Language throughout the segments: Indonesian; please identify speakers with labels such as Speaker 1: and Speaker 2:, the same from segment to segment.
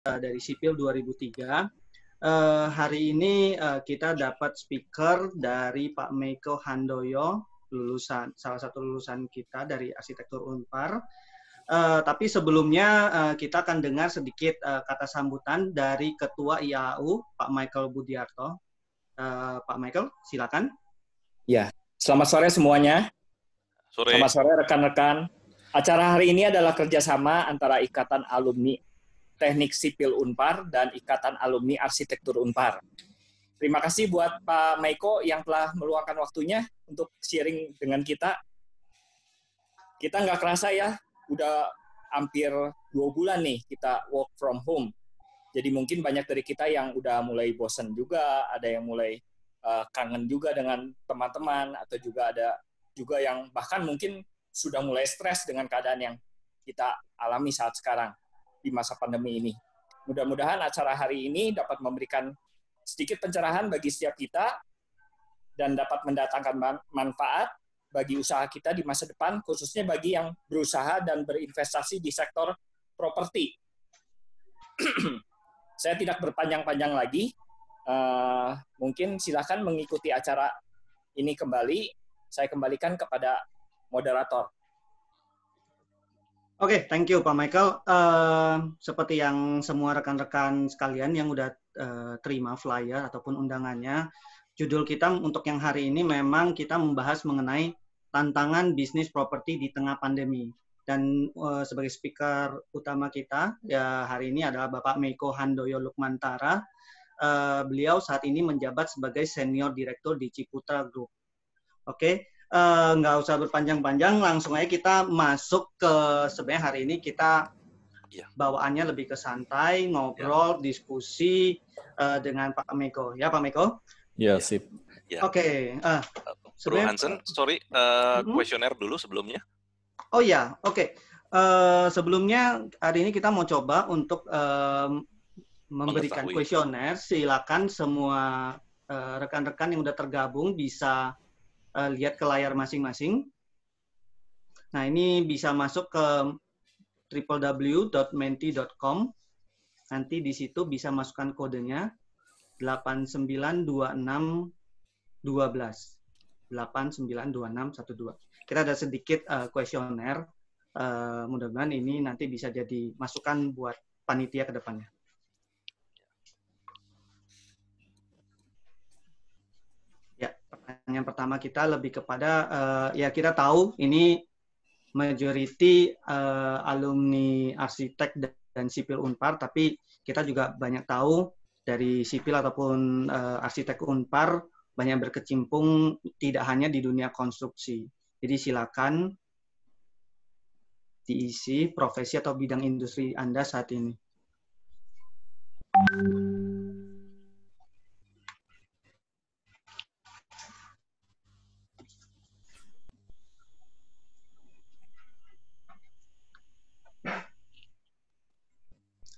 Speaker 1: dari Sipil 2003. Hari ini kita dapat speaker dari Pak Meiko Handoyo, salah satu lulusan kita dari Arsitektur Unpar. Tapi sebelumnya kita akan dengar sedikit kata sambutan dari Ketua IAAU, Pak Michael Budiarto. Pak Michael, silakan.
Speaker 2: Ya, selamat sore semuanya. Selamat sore rekan-rekan. Acara hari ini adalah kerjasama antara Ikatan Alumni Teknik Sipil Unpar dan Ikatan Alumni Arsitektur Unpar. Terima kasih buat Pak Meiko yang telah meluangkan waktunya untuk sharing dengan kita. Kita nggak kerasa ya, udah hampir 2 bulan nih kita work from home. Jadi mungkin banyak dari kita yang udah mulai bosan juga, ada yang mulai kangen juga dengan teman-teman, atau juga ada juga yang bahkan mungkin sudah mulai stres dengan keadaan yang kita alami saat sekarang di masa pandemi ini. Mudah-mudahan acara hari ini dapat memberikan sedikit pencerahan bagi setiap kita dan dapat mendatangkan manfaat bagi usaha kita di masa depan, khususnya bagi yang berusaha dan berinvestasi di sektor properti. Saya tidak berpanjang-panjang lagi. Mungkin silakan mengikuti acara ini kembali. Saya kembalikan kepada moderator.
Speaker 1: Oke, thank you Pak Michael. Seperti yang semua rekan-rekan sekalian yang udah terima flyer ataupun undangannya, judul kita untuk yang hari ini memang kita membahas mengenai tantangan bisnis properti di tengah pandemi. Dan sebagai speaker utama kita ya hari ini adalah Bapak Meiko Handoyo Lukmantara. Beliau saat ini menjabat sebagai Senior Direktur di Ciputra Group. Oke, nggak usah berpanjang-panjang, langsung aja kita masuk ke sebenarnya hari ini kita bawaannya lebih ke santai, ngobrol, diskusi dengan Pak Meiko. Ya Pak Meiko?
Speaker 3: Ya, sip.
Speaker 1: Ya. Oke.
Speaker 4: Bro Hansen, sorry, kuesioner dulu sebelumnya.
Speaker 1: Oh ya, oke. Sebelumnya hari ini kita mau coba untuk memberikan kuesioner. Silakan semua rekan-rekan yang udah tergabung bisa lihat ke layar masing-masing. Nah, ini bisa masuk ke www.menti.com. Nanti di situ bisa masukkan kodenya 892612. 892612. Kita ada sedikit kuesioner. Mudah-mudahan ini nanti bisa jadi masukan buat panitia ke depannya. Ya, pertanyaan pertama kita lebih kepada ya kita tahu ini majority alumni arsitek dan sipil Unpar, tapi kita juga banyak tahu dari sipil ataupun arsitek Unpar banyak berkecimpung tidak hanya di dunia konstruksi. Jadi silakan diisi profesi atau bidang industri Anda saat ini.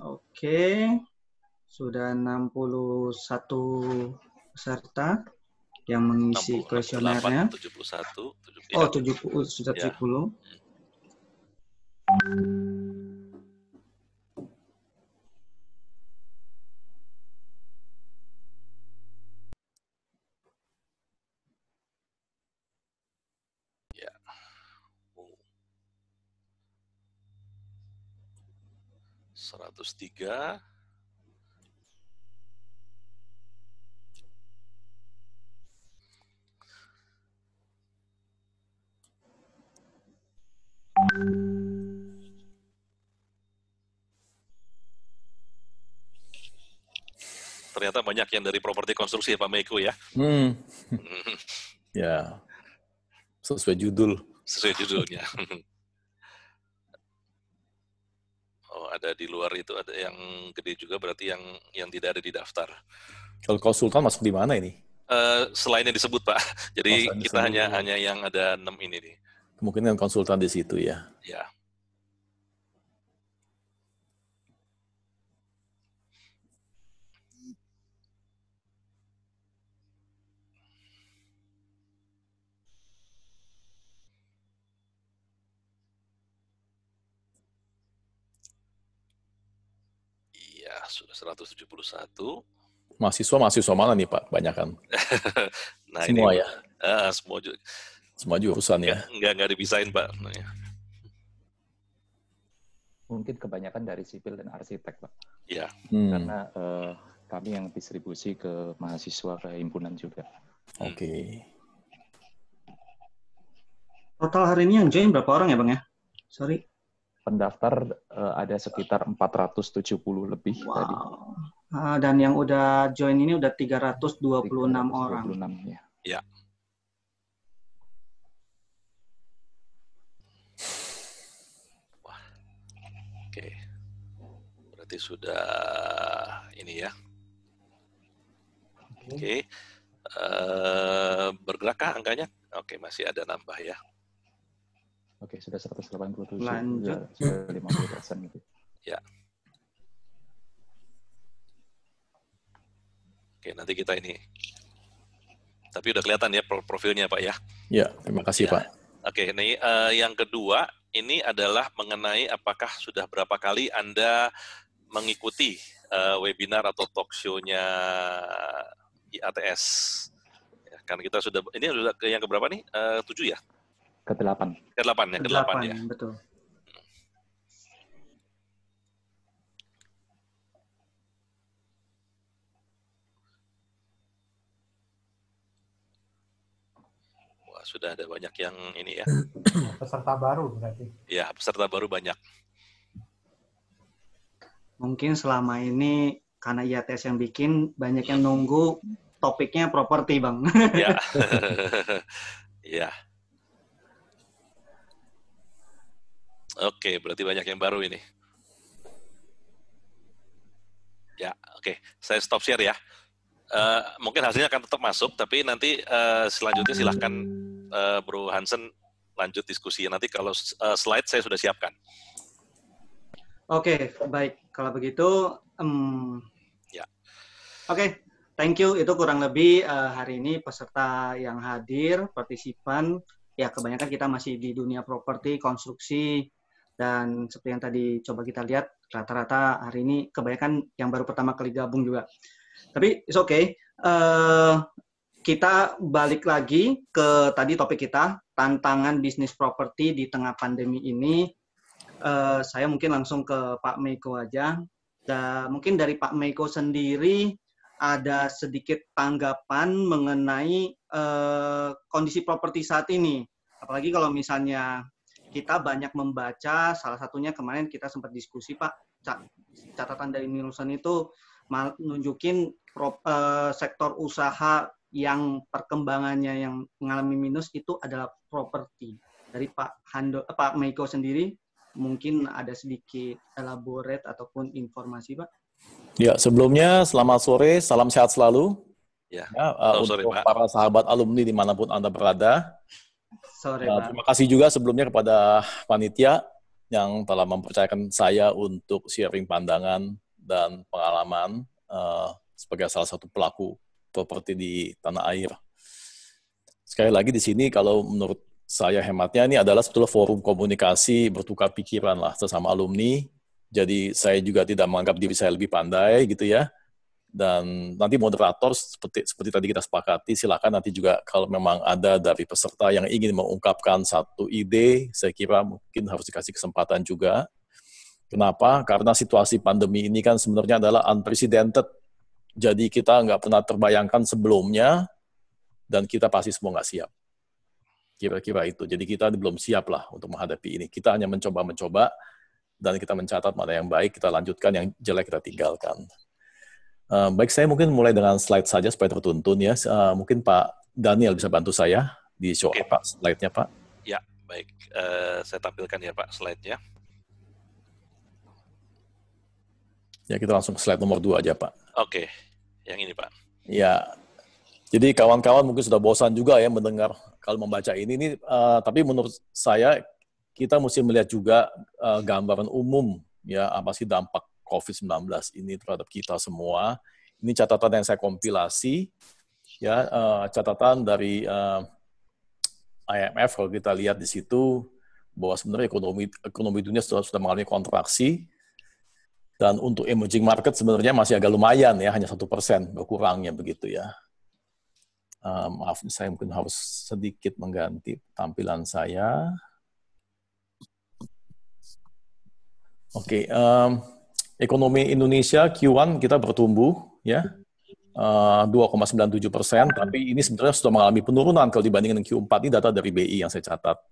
Speaker 1: Oke, sudah 61 peserta yang mengisi kuesionernya.
Speaker 4: 71, 70.
Speaker 1: Oh, 70, sudah 70.
Speaker 4: Ya. 103. Ternyata banyak yang dari properti konstruksi ya Pak Meiko ya.
Speaker 3: Ya, sesuai judul.
Speaker 4: Sesuai judulnya. Oh, ada di luar itu ada yang gede juga berarti yang tidak ada di daftar.
Speaker 3: Kalau konsultan masuk di mana ini?
Speaker 4: Selain yang disebut Pak. Jadi kita hanya yang ada 6 ini nih.
Speaker 3: Kemungkinan konsultan di situ ya.
Speaker 4: Ya. Iya. sudah 171.
Speaker 3: Mahasiswa mana nih Pak? Banyakan.
Speaker 4: Nah,
Speaker 3: semua
Speaker 4: ini,
Speaker 3: ya?
Speaker 4: Semua
Speaker 3: jurusan ya?
Speaker 4: Nggak dipisahin, Pak.
Speaker 5: Mungkin kebanyakan dari sipil dan arsitek, Pak.
Speaker 4: Iya.
Speaker 5: Karena kami yang distribusi ke mahasiswa, ke himpunan juga.
Speaker 3: Oke.
Speaker 1: Total hari ini yang join berapa orang ya, Bang ya? Sorry.
Speaker 5: Pendaftar ada sekitar 470 lebih tadi.
Speaker 1: Dan yang udah join ini udah 326 orang.
Speaker 5: 326, ya.
Speaker 4: Ya. Wah. Oke. Berarti sudah ini ya. Oke. Bergerakkah angkanya? Oke, masih ada nambah ya.
Speaker 5: Oke, sudah 187.
Speaker 1: Lanjut.
Speaker 5: Sudah 50% gitu.
Speaker 4: Ya. Oke, nanti kita ini. Tapi udah kelihatan ya profilnya, Pak ya?
Speaker 3: Ya, terima kasih
Speaker 4: ya.
Speaker 3: Pak.
Speaker 4: Oke, ini yang kedua, ini adalah mengenai apakah sudah berapa kali Anda mengikuti webinar atau talk show-nya IATS. Ya, kan kita sudah, ini sudah yang keberapa nih? 7 ya?
Speaker 5: Ke-8.
Speaker 4: Ke-8 ya, ke-8 ya.
Speaker 1: Betul. Wah, sudah ada banyak yang ini ya.
Speaker 6: Peserta baru berarti.
Speaker 4: Ya, peserta baru banyak.
Speaker 1: Mungkin selama ini karena IATS yang bikin, banyak yang nunggu topiknya properti, Bang.
Speaker 4: Ya. Ya. Oke, berarti banyak yang baru ini. Ya, oke. Saya stop share ya. Mungkin hasilnya akan tetap masuk, tapi nanti selanjutnya silahkan Bro Hansen lanjut diskusi. Nanti kalau slide saya sudah siapkan.
Speaker 1: Oke, baik. Kalau begitu,
Speaker 4: ya.
Speaker 1: Oke, thank you. Itu kurang lebih hari ini peserta yang hadir, partisipan. Ya, kebanyakan kita masih di dunia properti, konstruksi, dan seperti yang tadi coba kita lihat, rata-rata hari ini kebanyakan yang baru pertama kali gabung juga. Tapi it's okay. Kita balik lagi ke tadi topik kita, tantangan bisnis properti di tengah pandemi ini. Saya mungkin langsung ke Pak Meiko aja. Mungkin dari Pak Meiko sendiri ada sedikit tanggapan mengenai kondisi properti saat ini. Apalagi kalau misalnya kita banyak membaca, salah satunya kemarin kita sempat diskusi, Pak, catatan dari Nielsen itu nunjukin sektor usaha yang perkembangannya yang mengalami minus itu adalah properti. Dari Pak Meiko sendiri, mungkin ada sedikit elaborate ataupun informasi, Pak?
Speaker 3: Ya, sebelumnya selamat sore, salam sehat selalu.
Speaker 4: Ya,
Speaker 3: untuk sore, para sahabat alumni dimanapun Anda berada.
Speaker 1: Sore, Pak.
Speaker 3: Terima kasih juga sebelumnya kepada panitia yang telah mempercayakan saya untuk sharing pandangan dan pengalaman sebagai salah satu pelaku properti di tanah air. Sekali lagi di sini kalau menurut saya hematnya ini adalah sebetulnya forum komunikasi bertukar pikiran lah sesama alumni. Jadi saya juga tidak menganggap diri saya lebih pandai gitu ya. Dan nanti moderator seperti tadi kita sepakati, silakan nanti juga kalau memang ada dari peserta yang ingin mengungkapkan satu ide, saya kira mungkin harus dikasih kesempatan juga. Kenapa? Karena situasi pandemi ini kan sebenarnya adalah unprecedented. Jadi kita nggak pernah terbayangkan sebelumnya, dan kita pasti semua nggak siap. Kira-kira itu. Jadi kita belum siap lah untuk menghadapi ini. Kita hanya mencoba-mencoba, dan kita mencatat mana yang baik, kita lanjutkan, yang jelek kita tinggalkan. Baik, saya mungkin mulai dengan slide saja supaya tertuntun ya. Mungkin Pak Daniel bisa bantu saya di show apa slide-nya, Pak?
Speaker 4: Ya, baik. Saya tampilkan ya, Pak, slide-nya.
Speaker 3: Ya, kita langsung ke slide nomor 2 aja, Pak.
Speaker 4: Oke, yang ini, Pak.
Speaker 3: Ya, jadi kawan-kawan mungkin sudah bosan juga ya mendengar kalau membaca ini. Tapi menurut saya, kita mesti melihat juga gambaran umum, ya apa sih dampak COVID-19 ini terhadap kita semua. Ini catatan yang saya kompilasi, ya catatan dari IMF kalau kita lihat di situ bahwa sebenarnya ekonomi dunia sudah mengalami kontraksi Dan untuk emerging market sebenarnya masih agak lumayan ya, hanya 1% berkurangnya begitu ya. Maaf, saya mungkin harus sedikit mengganti tampilan saya. Oke, ekonomi Indonesia Q1 kita bertumbuh ya 2,97%, tapi ini sebenarnya sudah mengalami penurunan kalau dibandingkan dengan Q4. Ini data dari BI yang saya catat.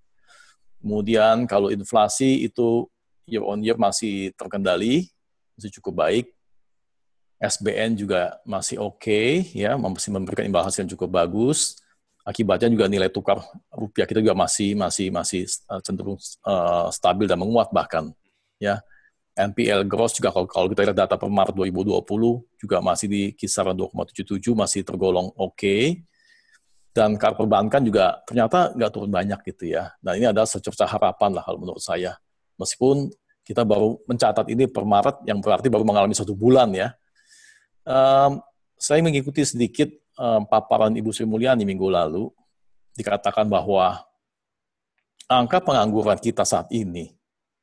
Speaker 3: Kemudian kalau inflasi itu year on year masih terkendali, masih cukup baik. SBN juga masih oke, ya, masih memberikan imbal hasil yang cukup bagus. Akibatnya juga nilai tukar rupiah kita juga masih cenderung stabil dan menguat bahkan, ya. NPL gross juga kalau kita lihat data per Maret 2020 juga masih di kisaran 2,77, masih tergolong oke. Dan KAR perbankan juga ternyata nggak turun banyak gitu ya. Nah ini adalah secerca harapan lah kalau menurut saya. Meskipun kita baru mencatat ini per Maret, yang berarti baru mengalami 1 bulan ya. Saya mengikuti sedikit paparan Ibu Sri Mulyani minggu lalu, dikatakan bahwa angka pengangguran kita saat ini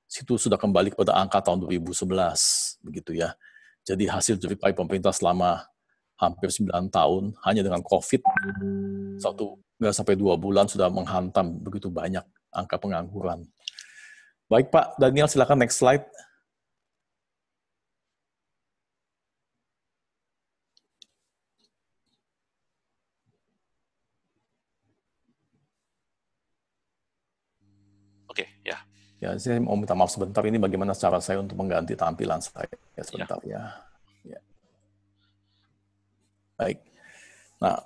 Speaker 3: itu sudah kembali kepada angka tahun 2011, begitu ya. Jadi hasil jerih pemerintah selama hampir 9 tahun, hanya dengan COVID, 1 sampai 2 bulan sudah menghantam begitu banyak angka pengangguran. Baik Pak Daniel, silakan next slide.
Speaker 4: Oke, ya.
Speaker 3: Ya, saya mau minta maaf sebentar, ini bagaimana cara saya untuk mengganti tampilan saya sebentar ya. Baik. Nah,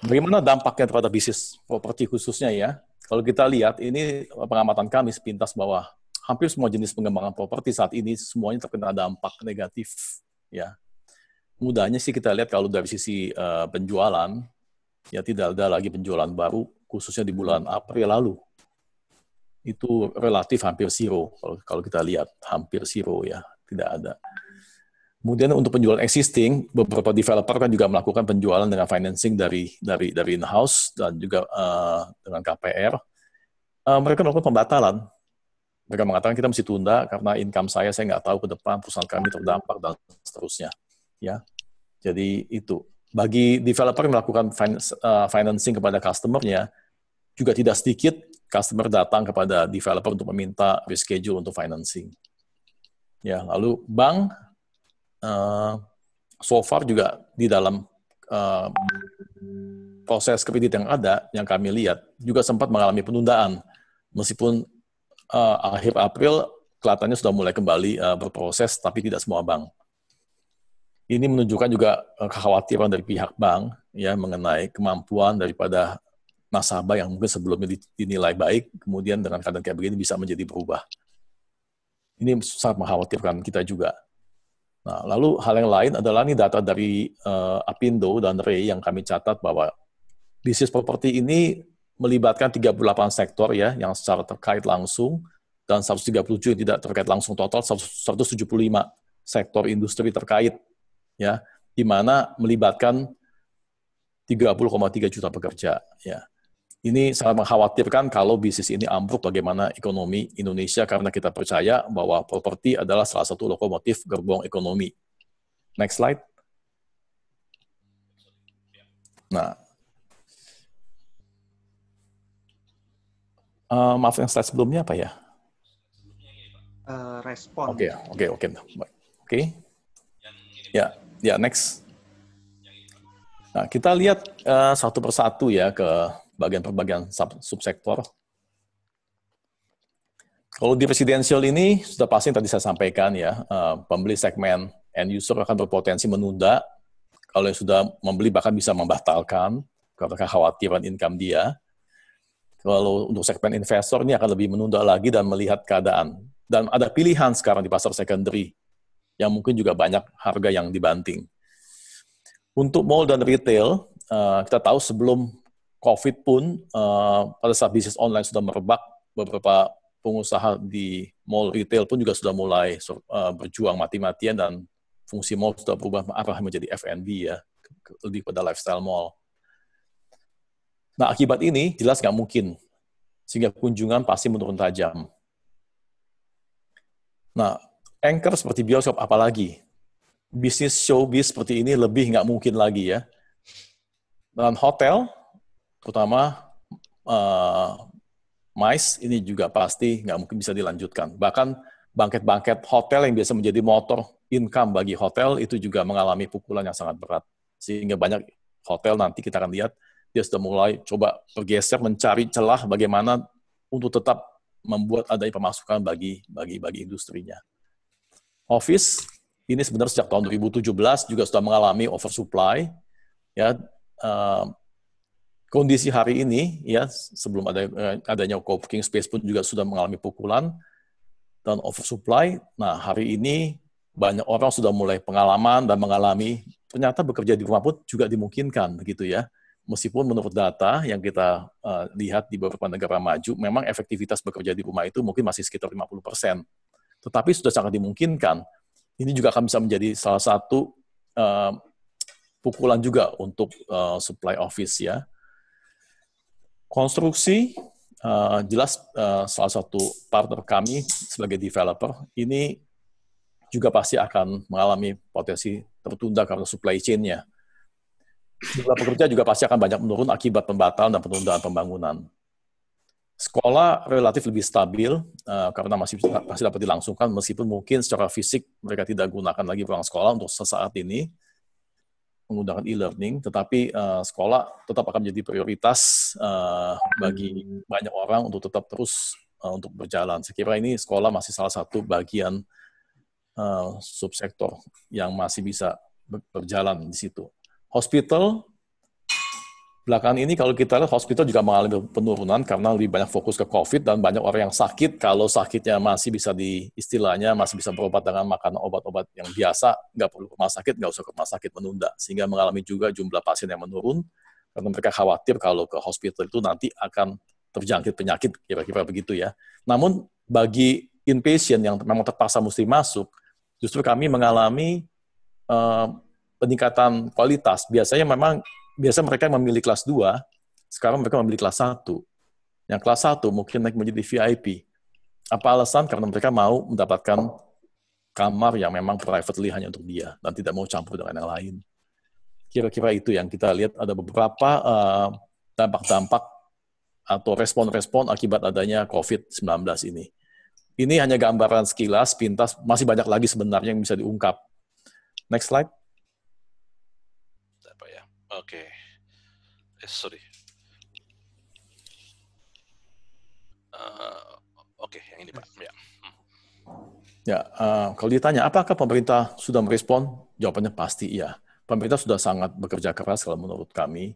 Speaker 3: bagaimana dampaknya terhadap bisnis properti khususnya ya? Kalau kita lihat, ini pengamatan kami sepintas bahwa hampir semua jenis pengembangan properti saat ini semuanya terkena dampak negatif ya. Mudahnya sih kita lihat kalau dari sisi penjualan, ya tidak ada lagi penjualan baru, khususnya di bulan April lalu. Itu relatif hampir zero, kalau kita lihat hampir zero ya, tidak ada. Kemudian untuk penjualan existing, beberapa developer kan juga melakukan penjualan dengan financing dari in-house dan juga dengan KPR. Mereka melakukan pembatalan. Mereka mengatakan kita mesti tunda karena income saya nggak tahu ke depan perusahaan kami terdampak dan seterusnya. Ya, jadi itu bagi developer yang melakukan financing kepada customer-nya juga tidak sedikit customer datang kepada developer untuk meminta reschedule untuk financing. Ya, lalu bank so far juga di dalam proses kredit yang ada, yang kami lihat, juga sempat mengalami penundaan. Meskipun akhir April kelihatannya sudah mulai kembali berproses, tapi tidak semua bank. Ini menunjukkan juga kekhawatiran dari pihak bank ya mengenai kemampuan daripada nasabah yang mungkin sebelumnya dinilai baik, kemudian dengan keadaan kayak begini bisa menjadi berubah. Ini sangat mengkhawatirkan kita juga. Nah, lalu hal yang lain adalah ini data dari Apindo dan Ray yang kami catat bahwa bisnis properti ini melibatkan 38 sektor ya yang secara terkait langsung dan 137 yang tidak terkait langsung, total 175 sektor industri terkait ya, di mana melibatkan 30,3 juta pekerja ya. Ini sangat mengkhawatirkan kalau bisnis ini ambruk bagaimana ekonomi Indonesia, karena kita percaya bahwa properti adalah salah satu lokomotif gerbong ekonomi. Next slide. Nah, maaf yang slide sebelumnya apa ya?
Speaker 1: Respon.
Speaker 3: Oke. Ya, next. Nah, kita lihat satu persatu ya ke bagian per bagian subsektor. Kalau di residential ini sudah pasti yang tadi saya sampaikan ya, pembeli segmen end user akan berpotensi menunda. Kalau yang sudah membeli bahkan bisa membatalkan karena kekhawatiran income dia. Kalau untuk segmen investor ini akan lebih menunda lagi dan melihat keadaan. Dan ada pilihan sekarang di pasar secondary yang mungkin juga banyak harga yang dibanting. Untuk mall dan retail, kita tahu sebelum COVID pun, pada saat bisnis online sudah merebak, beberapa pengusaha di mall retail pun juga sudah mulai berjuang mati-matian dan fungsi mall sudah berubah arah menjadi F&B ya, lebih pada lifestyle mall. Nah, akibat ini jelas nggak mungkin, sehingga kunjungan pasti menurun tajam. Nah, anchor seperti bioskop, apalagi bisnis showbiz seperti ini lebih nggak mungkin lagi ya. Dan hotel, terutama MICE, ini juga pasti nggak mungkin bisa dilanjutkan. Bahkan bangket-bangket hotel yang biasa menjadi motor income bagi hotel itu juga mengalami pukulan yang sangat berat. Sehingga banyak hotel nanti kita akan lihat dia sudah mulai coba bergeser mencari celah bagaimana untuk tetap membuat adanya pemasukan bagi industrinya. Office ini sebenarnya sejak tahun 2017 juga sudah mengalami oversupply. Ya, kondisi hari ini ya sebelum adanya co-working space pun juga sudah mengalami pukulan dan oversupply. Nah, hari ini banyak orang sudah mulai pengalaman dan mengalami ternyata bekerja di rumah pun juga dimungkinkan begitu ya. Meskipun menurut data yang kita lihat di beberapa negara maju, memang efektivitas bekerja di rumah itu mungkin masih sekitar 50%. Tetapi sudah sangat dimungkinkan. Ini juga akan bisa menjadi salah satu pukulan juga untuk supply office ya. Konstruksi, jelas salah satu partner kami sebagai developer, ini juga pasti akan mengalami potensi tertunda karena supply chain-nya. Jumlah pekerja juga pasti akan banyak menurun akibat pembatalan dan penundaan pembangunan. Sekolah relatif lebih stabil karena masih dapat dilangsungkan meskipun mungkin secara fisik mereka tidak gunakan lagi ruang sekolah untuk sesaat ini menggunakan e-learning, tetapi sekolah tetap akan menjadi prioritas bagi banyak orang untuk tetap terus untuk berjalan. Saya kira ini sekolah masih salah satu bagian subsektor yang masih bisa berjalan di situ. Hospital, belakangan ini kalau kita lihat hospital juga mengalami penurunan karena lebih banyak fokus ke COVID dan banyak orang yang sakit. Kalau sakitnya masih bisa istilahnya masih bisa berobat dengan makan obat-obat yang biasa, nggak perlu ke rumah sakit, nggak usah ke rumah sakit menunda. Sehingga mengalami juga jumlah pasien yang menurun karena mereka khawatir kalau ke hospital itu nanti akan terjangkit penyakit, kira-kira begitu ya. Namun bagi inpatient yang memang terpaksa mesti masuk, justru kami mengalami peningkatan kualitas. Biasanya mereka memilih kelas 2, sekarang mereka memilih kelas 1. Yang kelas 1 mungkin naik menjadi VIP. Apa alasan? Karena mereka mau mendapatkan kamar yang memang privately hanya untuk dia, dan tidak mau campur dengan yang lain. Kira-kira itu yang kita lihat, ada beberapa dampak-dampak atau respon-respon akibat adanya COVID-19 ini. Ini hanya gambaran sekilas, pintas, masih banyak lagi sebenarnya yang bisa diungkap. Next slide.
Speaker 4: Oke. Sorry. Oke, yang ini Pak. Ya.
Speaker 3: Ya, kalau ditanya apakah pemerintah sudah merespon, jawabannya pasti iya. Pemerintah sudah sangat bekerja keras kalau menurut kami.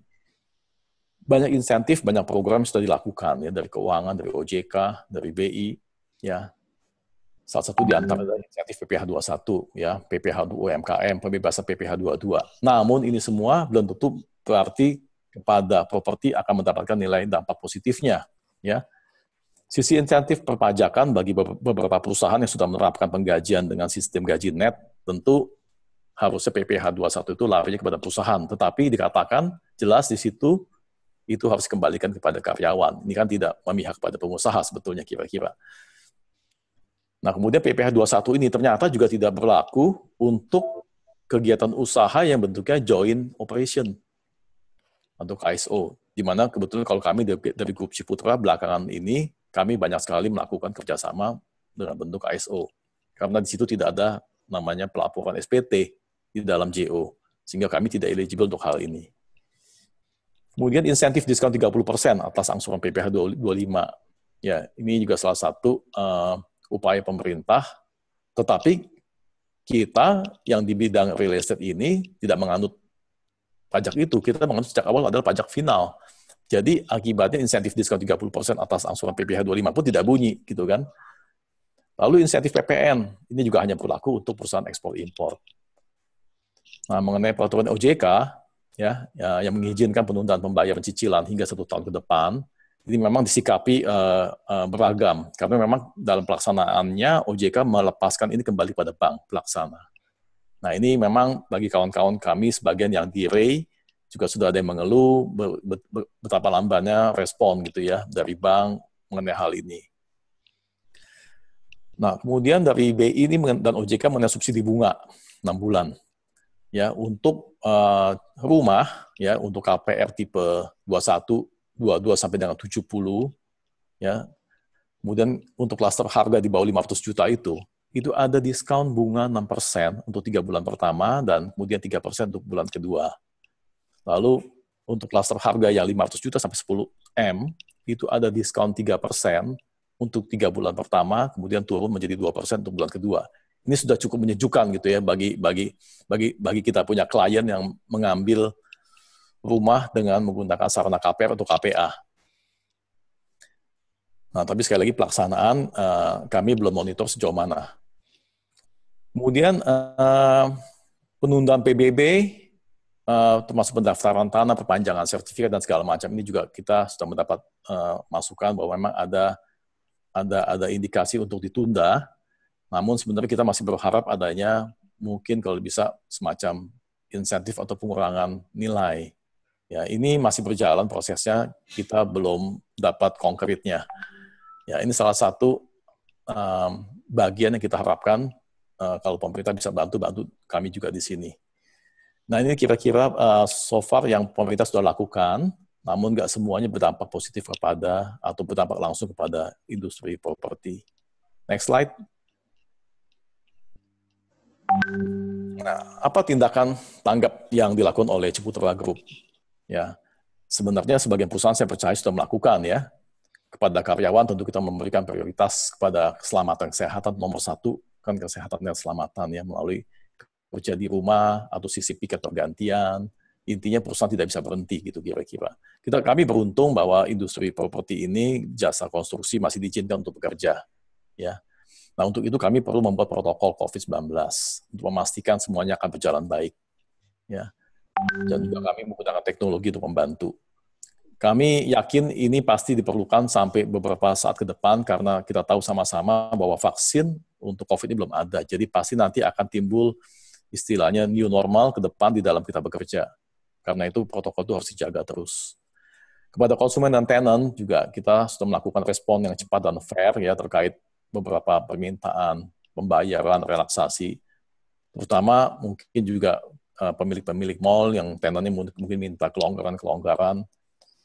Speaker 3: Banyak insentif, banyak program sudah dilakukan ya dari keuangan, dari OJK, dari BI, ya. Salah satu di antara insentif PPh 21, ya, PPh UMKM, pembebasan PPh 22. Namun ini semua belum tentu berarti kepada properti akan mendapatkan nilai dampak positifnya, ya. Sisi insentif perpajakan bagi beberapa perusahaan yang sudah menerapkan penggajian dengan sistem gaji net, tentu harusnya PPh 21 itu larinya kepada perusahaan. Tetapi dikatakan jelas di situ itu harus dikembalikan kepada karyawan. Ini kan tidak memihak kepada pengusaha sebetulnya kira-kira. Nah, kemudian PPh 21 ini ternyata juga tidak berlaku untuk kegiatan usaha yang bentuknya joint operation atau KSO, di mana kebetulan kalau kami dari Grup Ciputra belakangan ini, kami banyak sekali melakukan kerjasama dengan bentuk KSO, karena di situ tidak ada namanya pelaporan SPT di dalam JO, sehingga kami tidak eligible untuk hal ini. Kemudian insentif diskon 30% atas angsuran PPh 25. Ya, ini juga salah satu upaya pemerintah, tetapi kita yang di bidang real estate ini tidak menganut pajak itu, kita menganut sejak awal adalah pajak final. Jadi akibatnya insentif diskon 30% atas angsuran PPh 25 pun tidak bunyi, gitu kan. Lalu insentif PPN, ini juga hanya berlaku untuk perusahaan ekspor-impor. Nah, mengenai peraturan OJK, ya, yang mengizinkan penundaan pembayaran cicilan hingga 1 tahun ke depan, ini memang disikapi beragam, karena memang dalam pelaksanaannya OJK melepaskan ini kembali pada bank pelaksana. Nah, ini memang bagi kawan-kawan kami sebagian yang di REI juga sudah ada yang mengeluh betapa lambannya respon gitu ya dari bank mengenai hal ini. Nah, kemudian dari BI ini dan OJK mengenai subsidi bunga 6 bulan. Ya, untuk rumah ya, untuk KPR tipe 21, 22 sampai dengan 70 ya. Kemudian untuk klaster harga di bawah 500 juta itu ada diskon bunga 6% untuk 3 bulan pertama dan kemudian 3% untuk bulan kedua. Lalu untuk klaster harga yang 500 juta sampai 10 M itu ada diskon 3% untuk 3 bulan pertama, kemudian turun menjadi 2% untuk bulan kedua. Ini sudah cukup menyejukkan gitu ya bagi kita punya klien yang mengambil rumah dengan menggunakan sarana KPR atau KPA. Nah, tapi sekali lagi pelaksanaan kami belum monitor sejauh mana. Kemudian penundaan PBB, termasuk pendaftaran tanah, perpanjangan sertifikat dan segala macam ini juga kita sudah mendapat masukan bahwa memang ada indikasi untuk ditunda. Namun sebenarnya kita masih berharap adanya mungkin kalau bisa semacam insentif atau pengurangan nilai. Ya, ini masih berjalan prosesnya, kita belum dapat konkretnya. Ya, ini salah satu bagian yang kita harapkan kalau pemerintah bisa bantu kami juga di sini. Nah, ini kira-kira so far yang pemerintah sudah lakukan, namun nggak semuanya berdampak positif kepada atau berdampak langsung kepada industri properti. Next slide. Nah, apa tindakan tanggap yang dilakukan oleh Ciputra Group? Ya, sebenarnya sebagian perusahaan saya percaya sudah melakukan ya. Kepada karyawan tentu kita memberikan prioritas kepada keselamatan kesehatan nomor 1 kan kesehatan dan keselamatan ya melalui kerja di rumah atau sisi piket pergantian. Intinya perusahaan tidak bisa berhenti gitu kira-kira. Kami beruntung bahwa industri properti ini jasa konstruksi masih diizinkan untuk bekerja ya. Nah, untuk itu kami perlu membuat protokol COVID-19 untuk memastikan semuanya akan berjalan baik ya. Dan juga kami menggunakan teknologi untuk membantu. Kami yakin ini pasti diperlukan sampai beberapa saat ke depan karena kita tahu sama-sama bahwa vaksin untuk COVID ini belum ada. Jadi pasti nanti akan timbul istilahnya new normal ke depan di dalam kita bekerja. Karena itu protokol itu harus dijaga terus. Kepada konsumen dan tenant juga kita sudah melakukan respon yang cepat dan fair ya terkait beberapa permintaan pembayaran relaksasi. Terutama mungkin juga pemilik-pemilik mall yang tenantnya mungkin minta kelonggaran-kelonggaran.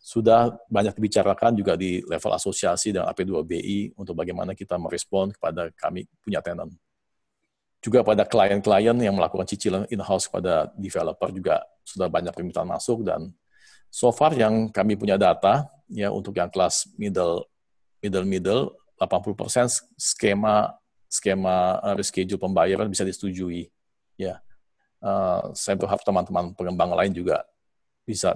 Speaker 3: Sudah banyak dibicarakan juga di level asosiasi dan AP2BI untuk bagaimana kita merespon kepada kami punya tenant. Juga pada klien-klien yang melakukan cicilan in-house kepada developer juga sudah banyak permintaan masuk dan so far yang kami punya data ya untuk yang kelas middle 80% skema reschedule pembayaran bisa disetujui ya. Saya berharap teman-teman pengembang lain juga bisa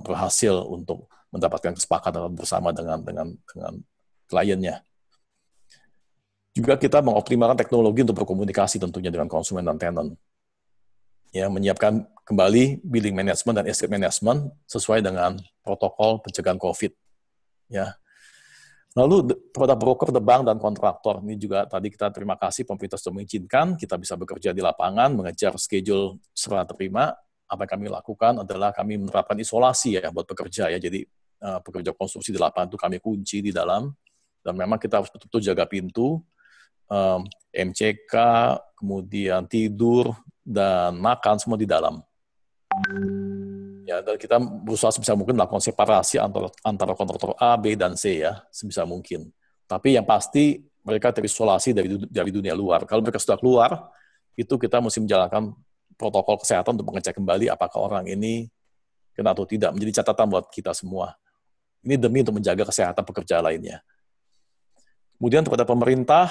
Speaker 3: berhasil untuk mendapatkan kesepakatan bersama dengan kliennya. Juga kita mengoptimalkan teknologi untuk berkomunikasi tentunya dengan konsumen dan tenant. Ya, menyiapkan kembali billing management dan estate management sesuai dengan protokol pencegahan COVID. Ya. Lalu kepada broker, bank dan kontraktor ini juga tadi kita terima kasih pemerintah sudah mengizinkan kita bisa bekerja di lapangan, mengejar schedule serah terima. Apa yang kami lakukan adalah kami menerapkan isolasi ya buat pekerja ya. Jadi pekerja konstruksi di lapangan itu kami kunci di dalam dan memang kita harus betul-betul jaga pintu, MCK, kemudian tidur dan makan semua di dalam. Ya, dan kita berusaha sebisa mungkin melakukan separasi antara kontraktor A, B, dan C ya, sebisa mungkin. Tapi yang pasti mereka terisolasi dari dunia luar. Kalau mereka sudah keluar, itu kita mesti menjalankan protokol kesehatan untuk mengecek kembali apakah orang ini kena atau tidak. Menjadi catatan buat kita semua. Ini demi untuk menjaga kesehatan pekerja lainnya. Kemudian kepada pemerintah,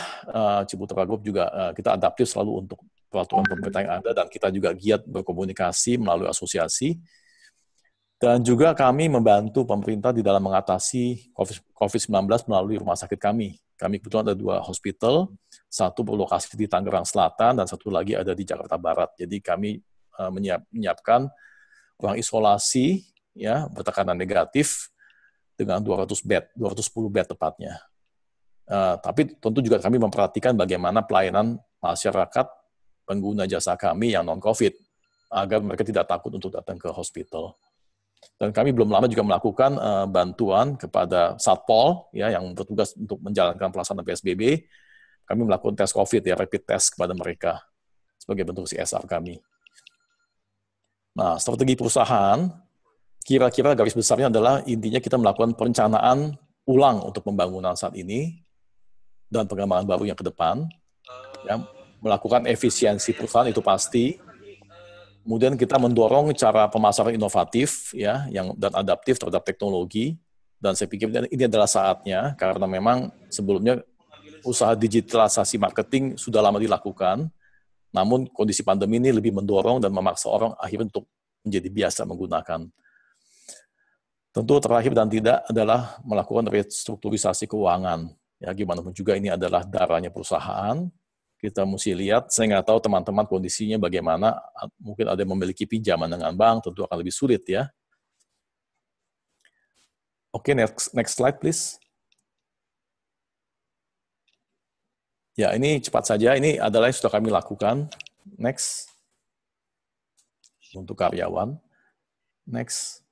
Speaker 3: Ciputra Group juga kita adaptif selalu untuk peraturan pemerintah yang ada, dan kita juga giat berkomunikasi melalui asosiasi. Dan juga kami membantu pemerintah di dalam mengatasi COVID-19 melalui rumah sakit kami. Kami kebetulan ada 2 hospital, satu berlokasi di Tangerang Selatan, dan satu lagi ada di Jakarta Barat. Jadi kami menyiapkan ruang isolasi ya bertekanan negatif dengan 210 bed tepatnya. Tapi tentu juga kami memperhatikan bagaimana pelayanan masyarakat pengguna jasa kami yang non-COVID, agar mereka tidak takut untuk datang ke hospital. Dan kami belum lama juga melakukan bantuan kepada Satpol ya yang bertugas untuk menjalankan pelaksanaan PSBB. Kami melakukan tes COVID ya, rapid test kepada mereka sebagai bentuk CSR kami. Nah, strategi perusahaan kira-kira garis besarnya adalah intinya kita melakukan perencanaan ulang untuk pembangunan saat ini dan pengembangan baru yang ke depan. Ya, melakukan efisiensi perusahaan itu pasti. Kemudian kita mendorong cara pemasaran inovatif ya dan adaptif terhadap teknologi, dan saya pikir ini adalah saatnya karena memang sebelumnya usaha digitalisasi marketing sudah lama dilakukan, namun kondisi pandemi ini lebih mendorong dan memaksa orang akhirnya untuk menjadi biasa menggunakan. Tentu terakhir dan tidak adalah melakukan restrukturisasi keuangan. Ya, gimana pun juga ini adalah darahnya perusahaan. Kita mesti lihat, saya nggak tahu teman-teman kondisinya bagaimana, mungkin ada yang memiliki pinjaman dengan bank, tentu akan lebih sulit ya. Oke, next slide please. Ya, ini cepat saja, ini adalah yang sudah kami lakukan. Next. Untuk karyawan. Next.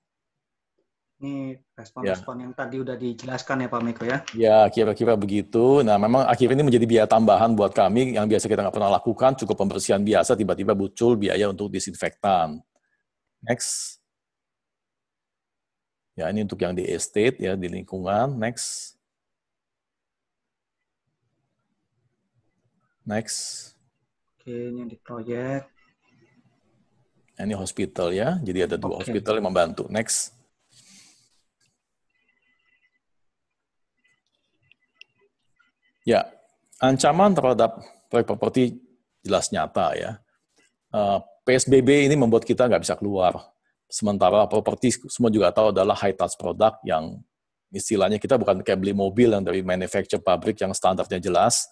Speaker 1: Ini respon-respon yang tadi udah dijelaskan ya Pak Miko ya?
Speaker 3: Ya, kira-kira begitu. Nah, memang akhirnya ini menjadi biaya tambahan buat kami yang biasa kita nggak pernah lakukan, cukup pembersihan biasa, tiba-tiba muncul biaya untuk disinfektan. Next. Ya, ini untuk yang di estate, ya, di lingkungan. Next. Next.
Speaker 1: Oke, ini di proyek.
Speaker 3: Ini hospital ya, jadi ada 2 hospital yang membantu. Next. Ya, ancaman terhadap proyek properti jelas nyata ya. PSBB ini membuat kita nggak bisa keluar. Sementara properti semua juga tahu adalah high touch product yang istilahnya kita bukan kayak beli mobil yang dari manufacture pabrik yang standarnya jelas,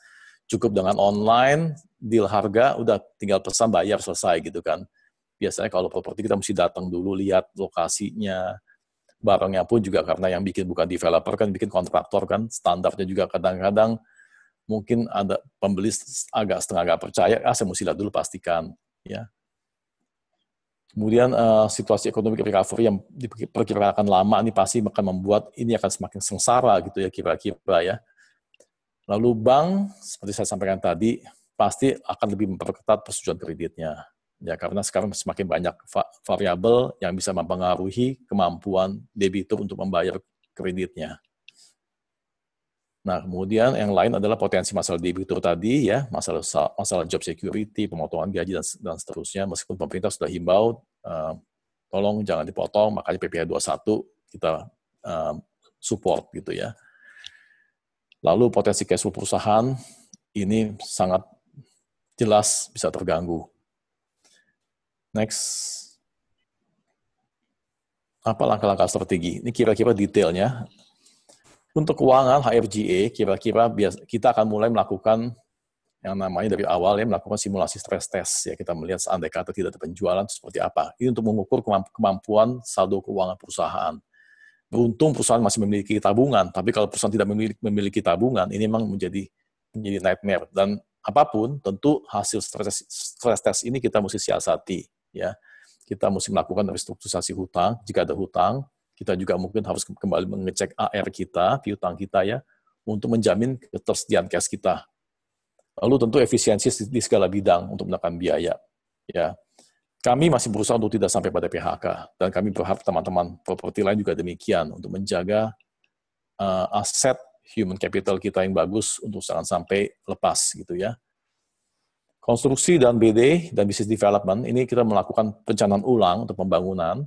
Speaker 3: cukup dengan online, deal harga, udah tinggal pesan bayar selesai gitu kan. Biasanya kalau properti kita mesti datang dulu, lihat lokasinya, barangnya pun juga karena yang bikin bukan developer kan, bikin kontraktor kan, standarnya juga kadang-kadang mungkin ada pembeli agak setengah nggak percaya, saya mesti lihat dulu pastikan, ya. Kemudian situasi ekonomi recovery yang diperkirakan lama ini pasti akan membuat ini akan semakin sengsara gitu ya kira-kira ya. Lalu bank seperti saya sampaikan tadi pasti akan lebih memperketat persetujuan kreditnya, ya karena sekarang semakin banyak variabel yang bisa mempengaruhi kemampuan debitur untuk membayar kreditnya. Nah, kemudian yang lain adalah potensi masalah debitur tadi, ya, masalah job security, pemotongan gaji, dan seterusnya. Meskipun pemerintah sudah himbau, tolong jangan dipotong, makanya PPh 21 kita support gitu ya. Lalu potensi cash flow perusahaan ini sangat jelas bisa terganggu. Next. Apa langkah-langkah strategi? Ini kira-kira detailnya. Untuk keuangan HRGA, kira-kira kita akan mulai melakukan yang namanya dari awal ya, melakukan simulasi stress test. Ya, kita melihat seandainya kata tidak ada penjualan seperti apa. Ini untuk mengukur kemampuan saldo keuangan perusahaan. Beruntung perusahaan masih memiliki tabungan, tapi kalau perusahaan tidak memiliki tabungan, ini memang menjadi nightmare. Dan apapun, tentu hasil stress test ini kita mesti siasati. Ya. Kita mesti melakukan restrukturisasi hutang, jika ada hutang. Kita juga mungkin harus kembali mengecek AR kita, piutang kita ya, untuk menjamin ketersediaan cash kita. Lalu tentu efisiensi di segala bidang untuk menekan biaya. Ya, kami masih berusaha untuk tidak sampai pada PHK, dan kami berharap teman-teman properti lain juga demikian untuk menjaga aset human capital kita yang bagus untuk jangan sampai lepas gitu ya. Konstruksi dan BD dan business development ini kita melakukan perencanaan ulang untuk pembangunan.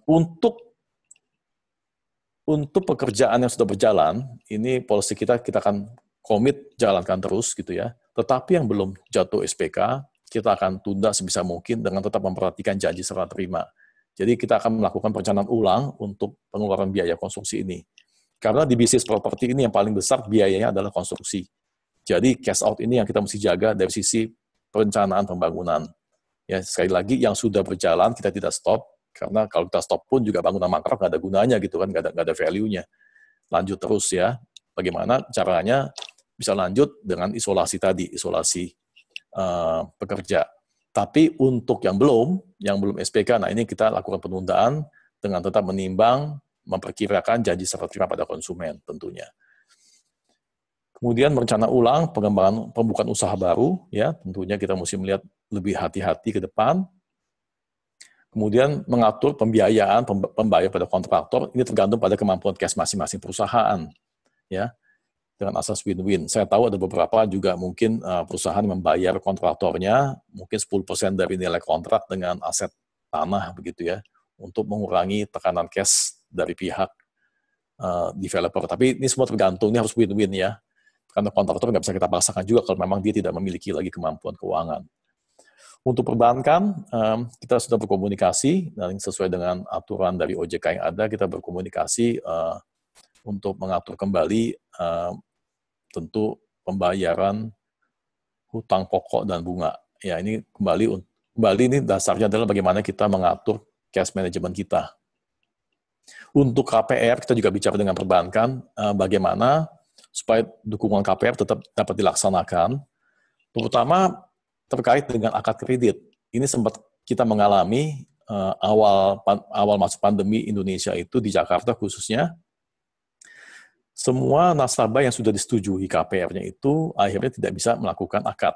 Speaker 3: Untuk pekerjaan yang sudah berjalan, ini policy kita akan komit jalankan terus gitu ya. Tetapi yang belum jatuh SPK, kita akan tunda sebisa mungkin dengan tetap memperhatikan janji serah terima. Jadi kita akan melakukan perencanaan ulang untuk pengeluaran biaya konstruksi ini. Karena di bisnis properti ini yang paling besar biayanya adalah konstruksi. Jadi cash out ini yang kita mesti jaga dari sisi perencanaan pembangunan. Ya, sekali lagi yang sudah berjalan kita tidak stop. Karena kalau kita stop pun juga bangunan mangkrak nggak ada gunanya gitu kan, nggak ada value-nya. Lanjut terus ya. Bagaimana caranya bisa lanjut dengan isolasi tadi, isolasi pekerja. Tapi untuk yang belum SPK, nah ini kita lakukan penundaan dengan tetap menimbang, memperkirakan janji serah terima pada konsumen tentunya. Kemudian merencana ulang pengembangan pembukaan usaha baru, ya tentunya kita mesti melihat lebih hati-hati ke depan. Kemudian mengatur pembiayaan, pembayar pada kontraktor, ini tergantung pada kemampuan cash masing-masing perusahaan, ya dengan asas win-win. Saya tahu ada beberapa juga mungkin perusahaan membayar kontraktornya mungkin 10% dari nilai kontrak dengan aset tanah begitu ya, untuk mengurangi tekanan cash dari pihak developer. Tapi ini semua tergantung, ini harus win-win ya. Karena kontraktor nggak bisa kita paksakan juga kalau memang dia tidak memiliki lagi kemampuan keuangan. Untuk perbankan, kita sudah berkomunikasi, dan sesuai dengan aturan dari OJK yang ada, kita berkomunikasi untuk mengatur kembali tentu pembayaran hutang pokok dan bunga. Ya, ini kembali ini dasarnya adalah bagaimana kita mengatur cash management kita. Untuk KPR, kita juga bicara dengan perbankan, bagaimana supaya dukungan KPR tetap dapat dilaksanakan, terutama terkait dengan akad kredit. Ini sempat kita mengalami awal masuk pandemi Indonesia itu di Jakarta khususnya, semua nasabah yang sudah disetujui KPR-nya itu akhirnya tidak bisa melakukan akad.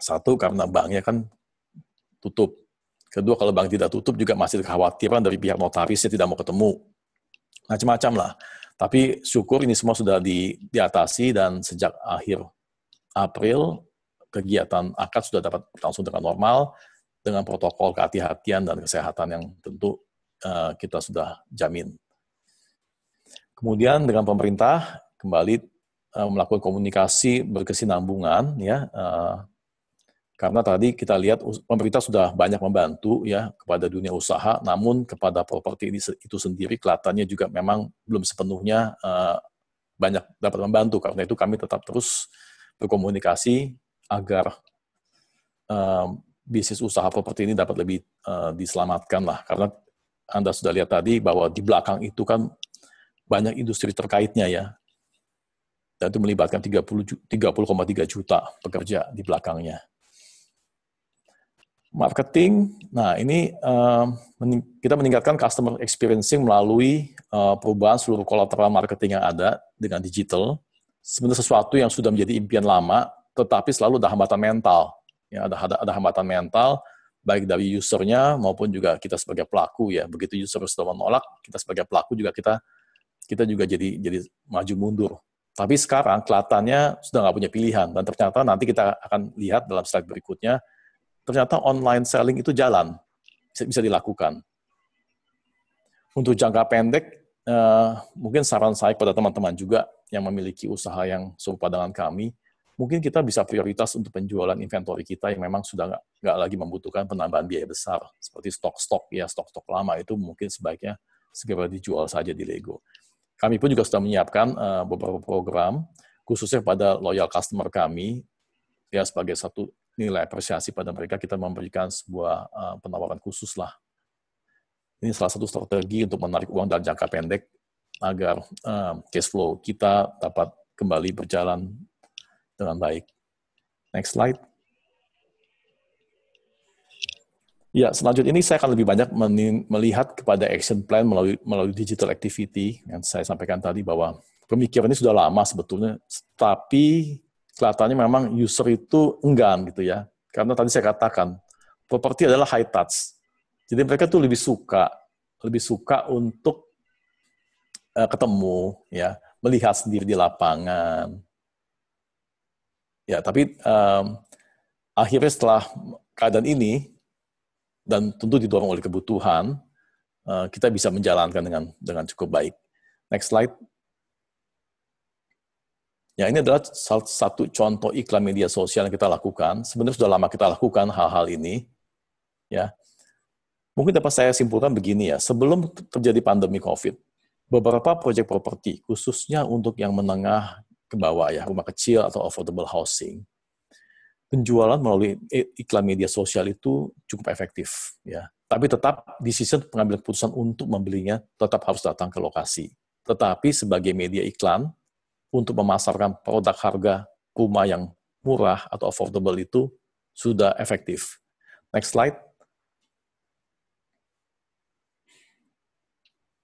Speaker 3: Satu, karena banknya kan tutup. Kedua, kalau bank tidak tutup juga masih kekhawatiran dari pihak notarisnya tidak mau ketemu. Macam-macam lah. Tapi syukur ini semua sudah diatasi dan sejak akhir April, kegiatan akad sudah dapat berlangsung dengan normal, dengan protokol kehati-hatian dan kesehatan yang tentu kita sudah jamin. Kemudian dengan pemerintah kembali melakukan komunikasi berkesinambungan, ya, karena tadi kita lihat pemerintah sudah banyak membantu ya kepada dunia usaha, namun kepada properti itu sendiri kelihatannya juga memang belum sepenuhnya banyak dapat membantu. Karena itu kami tetap terus berkomunikasi agar bisnis usaha properti ini dapat lebih diselamatkan lah. Karena Anda sudah lihat tadi bahwa di belakang itu kan banyak industri terkaitnya ya. Dan itu melibatkan 30,3 juta pekerja di belakangnya. Marketing, nah ini kita meningkatkan customer experiencing melalui perubahan seluruh kolateral marketing yang ada dengan digital. Sebenarnya sesuatu yang sudah menjadi impian lama, tetapi selalu ada hambatan mental. Ya, ada hambatan mental, baik dari usernya maupun juga kita sebagai pelaku ya. Begitu user sudah menolak, kita sebagai pelaku juga kita juga jadi maju mundur. Tapi sekarang kelihatannya sudah nggak punya pilihan, dan ternyata nanti kita akan lihat dalam slide berikutnya, ternyata online selling itu jalan, bisa dilakukan. Untuk jangka pendek, mungkin saran saya kepada teman-teman juga yang memiliki usaha yang serupa dengan kami, mungkin kita bisa prioritas untuk penjualan inventory kita yang memang sudah nggak lagi membutuhkan penambahan biaya besar, seperti stok-stok lama itu mungkin sebaiknya segera dijual saja di Lego. Kami pun juga sudah menyiapkan beberapa program, khususnya pada loyal customer kami, ya sebagai satu nilai apresiasi pada mereka, kita memberikan sebuah penawaran khusus lah. Ini salah satu strategi untuk menarik uang dalam jangka pendek agar cash flow kita dapat kembali berjalan dengan baik. Next slide. Ya, selanjutnya ini saya akan lebih banyak melihat kepada action plan melalui digital activity yang saya sampaikan tadi, bahwa pemikiran ini sudah lama sebetulnya, tapi kelihatannya memang user itu enggan gitu ya. Karena tadi saya katakan, properti adalah high touch. Jadi mereka tuh lebih suka untuk ketemu, ya, melihat sendiri di lapangan. Ya, tapi akhirnya setelah keadaan ini, dan tentu didorong oleh kebutuhan, kita bisa menjalankan dengan cukup baik. Next slide. Ya, ini adalah salah satu contoh iklan media sosial yang kita lakukan. Sebenarnya sudah lama kita lakukan hal-hal ini. Ya, mungkin dapat saya simpulkan begini ya. Sebelum terjadi pandemi COVID, beberapa proyek properti, khususnya untuk yang menengah ke bawah ya, rumah kecil atau affordable housing, penjualan melalui iklan media sosial itu cukup efektif. Ya, tapi tetap di sisi pengambilan keputusan untuk membelinya tetap harus datang ke lokasi. Tetapi sebagai media iklan, untuk memasarkan produk harga rumah yang murah atau affordable itu sudah efektif. Next slide.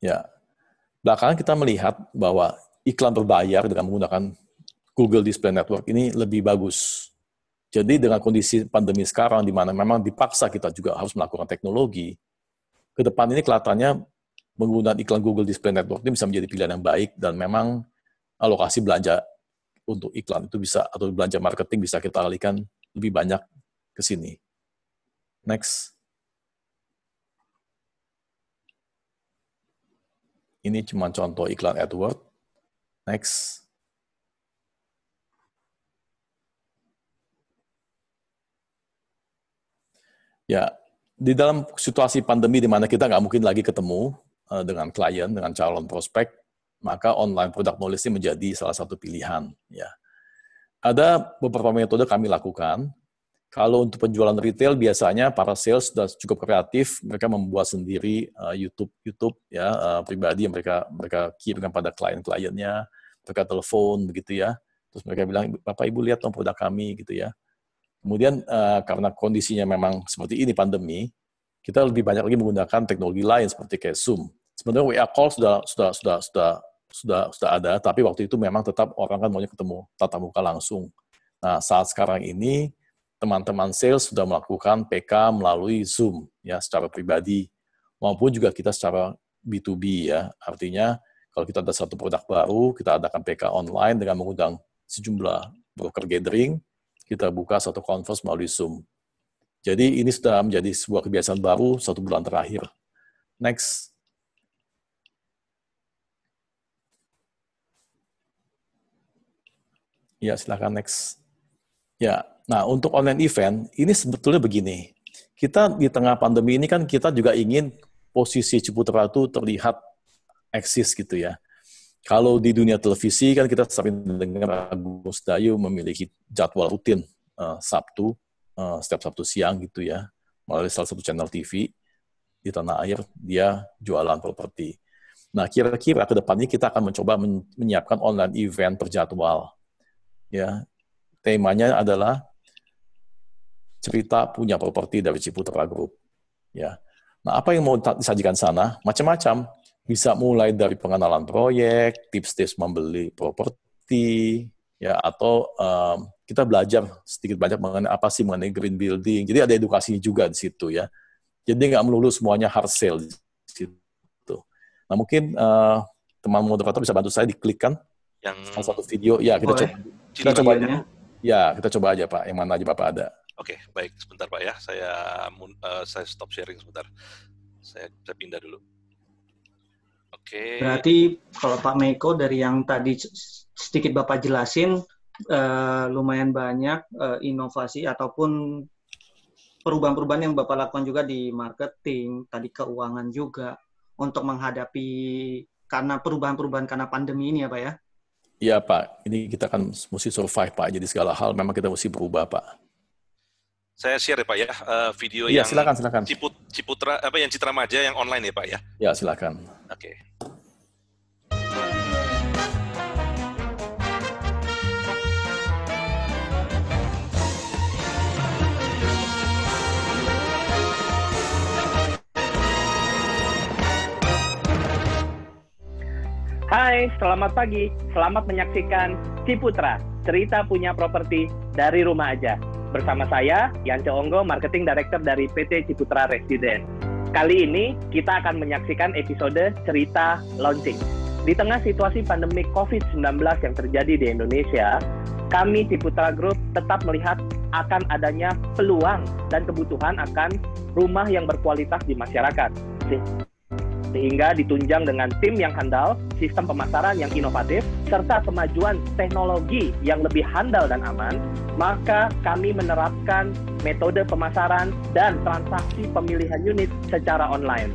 Speaker 3: Ya, belakangan kita melihat bahwa iklan berbayar dengan menggunakan Google Display Network ini lebih bagus. Jadi dengan kondisi pandemi sekarang, di mana memang dipaksa kita juga harus melakukan teknologi, ke depan ini kelihatannya menggunakan iklan Google Display Network ini bisa menjadi pilihan yang baik, dan memang alokasi belanja untuk iklan itu bisa, atau belanja marketing bisa kita alihkan lebih banyak ke sini. Next. Ini cuma contoh iklan AdWords. Next. Ya, di dalam situasi pandemi di mana kita nggak mungkin lagi ketemu dengan klien, dengan calon prospek, maka online product knowledge ini menjadi salah satu pilihan. Ya, ada beberapa metode kami lakukan. Kalau untuk penjualan retail biasanya para sales sudah cukup kreatif, mereka membuat sendiri YouTube ya pribadi yang mereka kirimkan pada klien-kliennya, mereka telepon begitu ya. Terus mereka bilang, Bapak Ibu lihat dong produk kami gitu ya. Kemudian karena kondisinya memang seperti ini pandemi, kita lebih banyak lagi menggunakan teknologi lain seperti kayak Zoom. Sebenarnya WA call sudah ada, tapi waktu itu memang tetap orang kan maunya ketemu tatap muka langsung. Nah, saat sekarang ini teman-teman sales sudah melakukan PK melalui Zoom ya secara pribadi, maupun juga kita secara B2B ya. Artinya kalau kita ada satu produk baru, kita adakan PK online dengan mengundang sejumlah broker gathering, kita buka satu conference melalui Zoom. Jadi ini sudah menjadi sebuah kebiasaan baru 1 bulan terakhir. Next. Ya, silakan next. Ya, nah untuk online event, ini sebetulnya begini. Kita di tengah pandemi ini kan kita juga ingin posisi Ciputra itu terlihat eksis gitu ya. Kalau di dunia televisi kan kita sering mendengar Agus Dayu memiliki jadwal rutin Sabtu, setiap Sabtu siang gitu ya, melalui salah satu channel TV di tanah air, dia jualan properti. Nah, kira-kira ke depannya kita akan mencoba menyiapkan online event berjadwal. Ya, temanya adalah cerita punya properti dari Ciputra Group. Ya, nah apa yang mau disajikan sana? Macam-macam. Bisa mulai dari pengenalan proyek, tips-tips membeli properti, ya, atau kita belajar sedikit banyak mengenai green building. Jadi ada edukasi juga di situ ya. Jadi nggak melulu semuanya hard sale di situ. Nah mungkin teman moderator bisa bantu saya diklikkan yang salah satu video. Ya kita coba aja. Ya kita coba aja Pak. Yang mana aja Bapak ada.
Speaker 4: Oke, baik. Sebentar Pak ya. Saya stop sharing sebentar. Saya pindah dulu. Oke.
Speaker 1: Berarti kalau Pak Meiko dari yang tadi sedikit Bapak jelasin, lumayan banyak inovasi ataupun perubahan-perubahan yang Bapak lakukan juga di marketing, tadi keuangan juga, untuk menghadapi karena perubahan-perubahan karena pandemi ini ya Pak ya?
Speaker 3: Iya Pak, ini kita kan mesti survive Pak, jadi segala hal memang kita mesti berubah Pak.
Speaker 4: Saya share ya Pak ya, video
Speaker 3: ya,
Speaker 4: yang
Speaker 3: silakan.
Speaker 4: Ciputra, yang Citra Maja yang online ya Pak ya?
Speaker 3: Ya, silakan.
Speaker 4: Oke.
Speaker 7: Hai, selamat pagi. Selamat menyaksikan Ciputra, cerita punya properti dari rumah aja. Bersama saya, Yance Onggo, Marketing Director dari PT Ciputra Residen. Kali ini, kita akan menyaksikan episode cerita launching. Di tengah situasi pandemi COVID-19 yang terjadi di Indonesia, kami Ciputra Group tetap melihat akan adanya peluang dan kebutuhan akan rumah yang berkualitas di masyarakat. Sehingga ditunjang dengan tim yang handal, sistem pemasaran yang inovatif, serta kemajuan teknologi yang lebih handal dan aman, maka kami menerapkan metode pemasaran dan transaksi pemilihan unit secara online.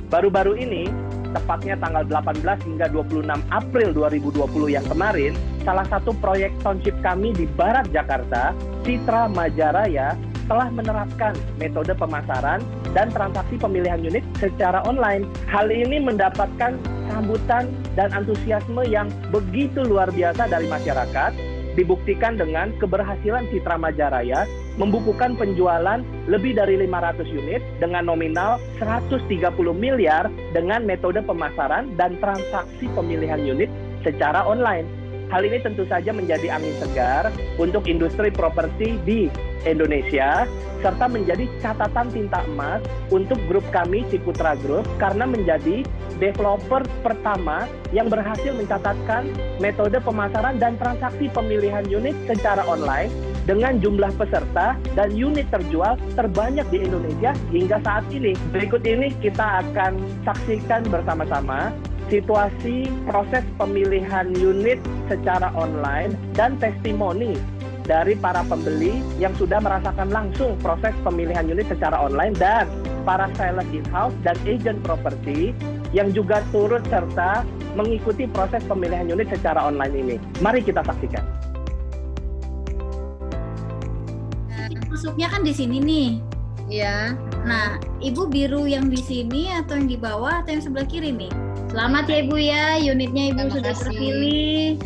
Speaker 7: Baru-baru ini, tepatnya tanggal 18 hingga 26 April 2020 yang kemarin, salah satu proyek township kami di Barat Jakarta, Citra Majaraya, telah menerapkan metode pemasaran dan transaksi pemilihan unit secara online. Hal ini mendapatkan sambutan dan antusiasme yang begitu luar biasa dari masyarakat, dibuktikan dengan keberhasilan Citra Majaraya membukukan penjualan lebih dari 500 unit dengan nominal 130 miliar dengan metode pemasaran dan transaksi pemilihan unit secara online. Hal ini tentu saja menjadi angin segar untuk industri properti di Indonesia, serta menjadi catatan tinta emas untuk grup kami, Ciputra Group, karena menjadi developer pertama yang berhasil mencatatkan metode pemasaran dan transaksi pemilihan unit secara online dengan jumlah peserta dan unit terjual terbanyak di Indonesia hingga saat ini. Berikut ini kita akan saksikan bersama-sama situasi proses pemilihan unit secara online dan testimoni dari para pembeli yang sudah merasakan langsung proses pemilihan unit secara online dan para sales in-house dan agent properti yang juga turut serta mengikuti proses pemilihan unit secara online ini. Mari kita saksikan.
Speaker 8: Masuknya kan di sini nih.
Speaker 9: Iya.
Speaker 8: Nah, Ibu biru yang di sini atau yang di bawah atau yang sebelah kiri nih? Selamat ya Ibu ya, unitnya Ibu sudah terpilih.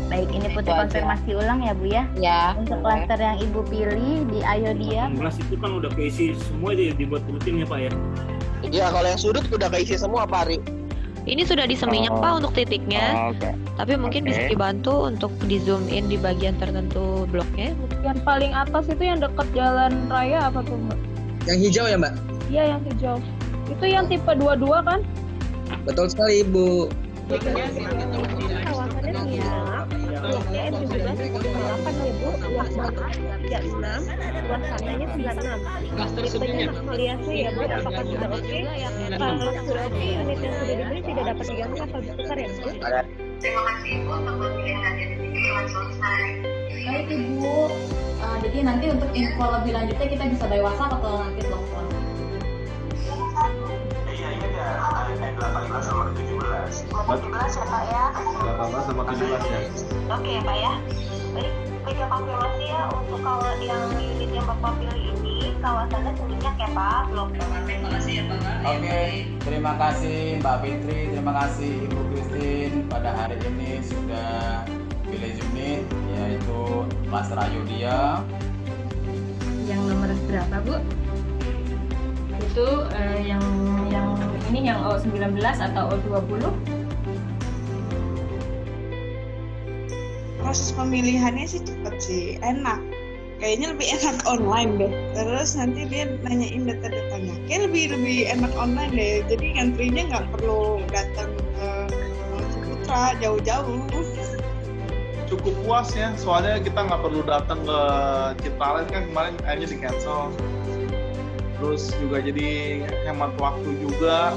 Speaker 8: Baik, ini Putri konfirmasi ulang ya Bu ya.
Speaker 9: Ya.
Speaker 8: Untuk klaster yang Ibu pilih di Ayodhya.
Speaker 2: 18 itu kan udah keisi semua dibuat rutin ya Pak ya?
Speaker 10: Ya, kalau yang sudut udah keisi semua Pak Ari.
Speaker 9: Ini sudah diseminyak Pak untuk titiknya. Tapi mungkin bisa dibantu untuk di zoom in di bagian tertentu bloknya.
Speaker 11: Yang paling atas itu yang dekat jalan raya apa tuh Mbak?
Speaker 10: Yang hijau ya Mbak?
Speaker 11: Iya yang hijau. Itu yang tipe 22 kan?
Speaker 10: Betul sekali Ibu.
Speaker 11: Kawasannya Siak, bloknya M1708 ya Bu, luas banget 36, luas sananya 96. Tipenya Magnolia ya Bu, apakah sudah oke? Kalau sudah oke, unit yang sudah dibeli tidak dapat diganggu atau ditukar ya Bu?
Speaker 8: Terima kasih Ibu untuk pemilihannya di sini telah selesai. Baik Ibu, jadi nanti untuk info lebih lanjutnya kita bisa by WhatsApp atau nanti telepon.
Speaker 12: Iya, 18 sama 17.
Speaker 8: 17 ya Pak ya?
Speaker 12: 18 sama 17 ya.
Speaker 8: Oke ya Pak ya. Baik ya konfirmasi ya untuk kalau yang unit yang Bapak pilih ini kawasannya Seminyak ya Pak, Blok. Terima kasih ya Pak.
Speaker 13: Oke, terima kasih Mbak Fitri, terima kasih Ibu Christine pada hari ini sudah pilih unit yaitu Klaster Ayodhya.
Speaker 11: Yang nomor berapa Bu? Itu yang ini yang O19 atau O20?
Speaker 14: Proses pemilihannya sih cepet sih, enak. Kayaknya lebih enak online deh. Terus nanti dia nanyain data-datanya. Kayak lebih enak online deh. Jadi ngantrinya nggak perlu datang ke Ciputra jauh-jauh.
Speaker 12: Cukup puas ya, soalnya kita nggak perlu datang ke Citraland kan kemarin akhirnya di cancel. Terus juga jadi hemat waktu juga.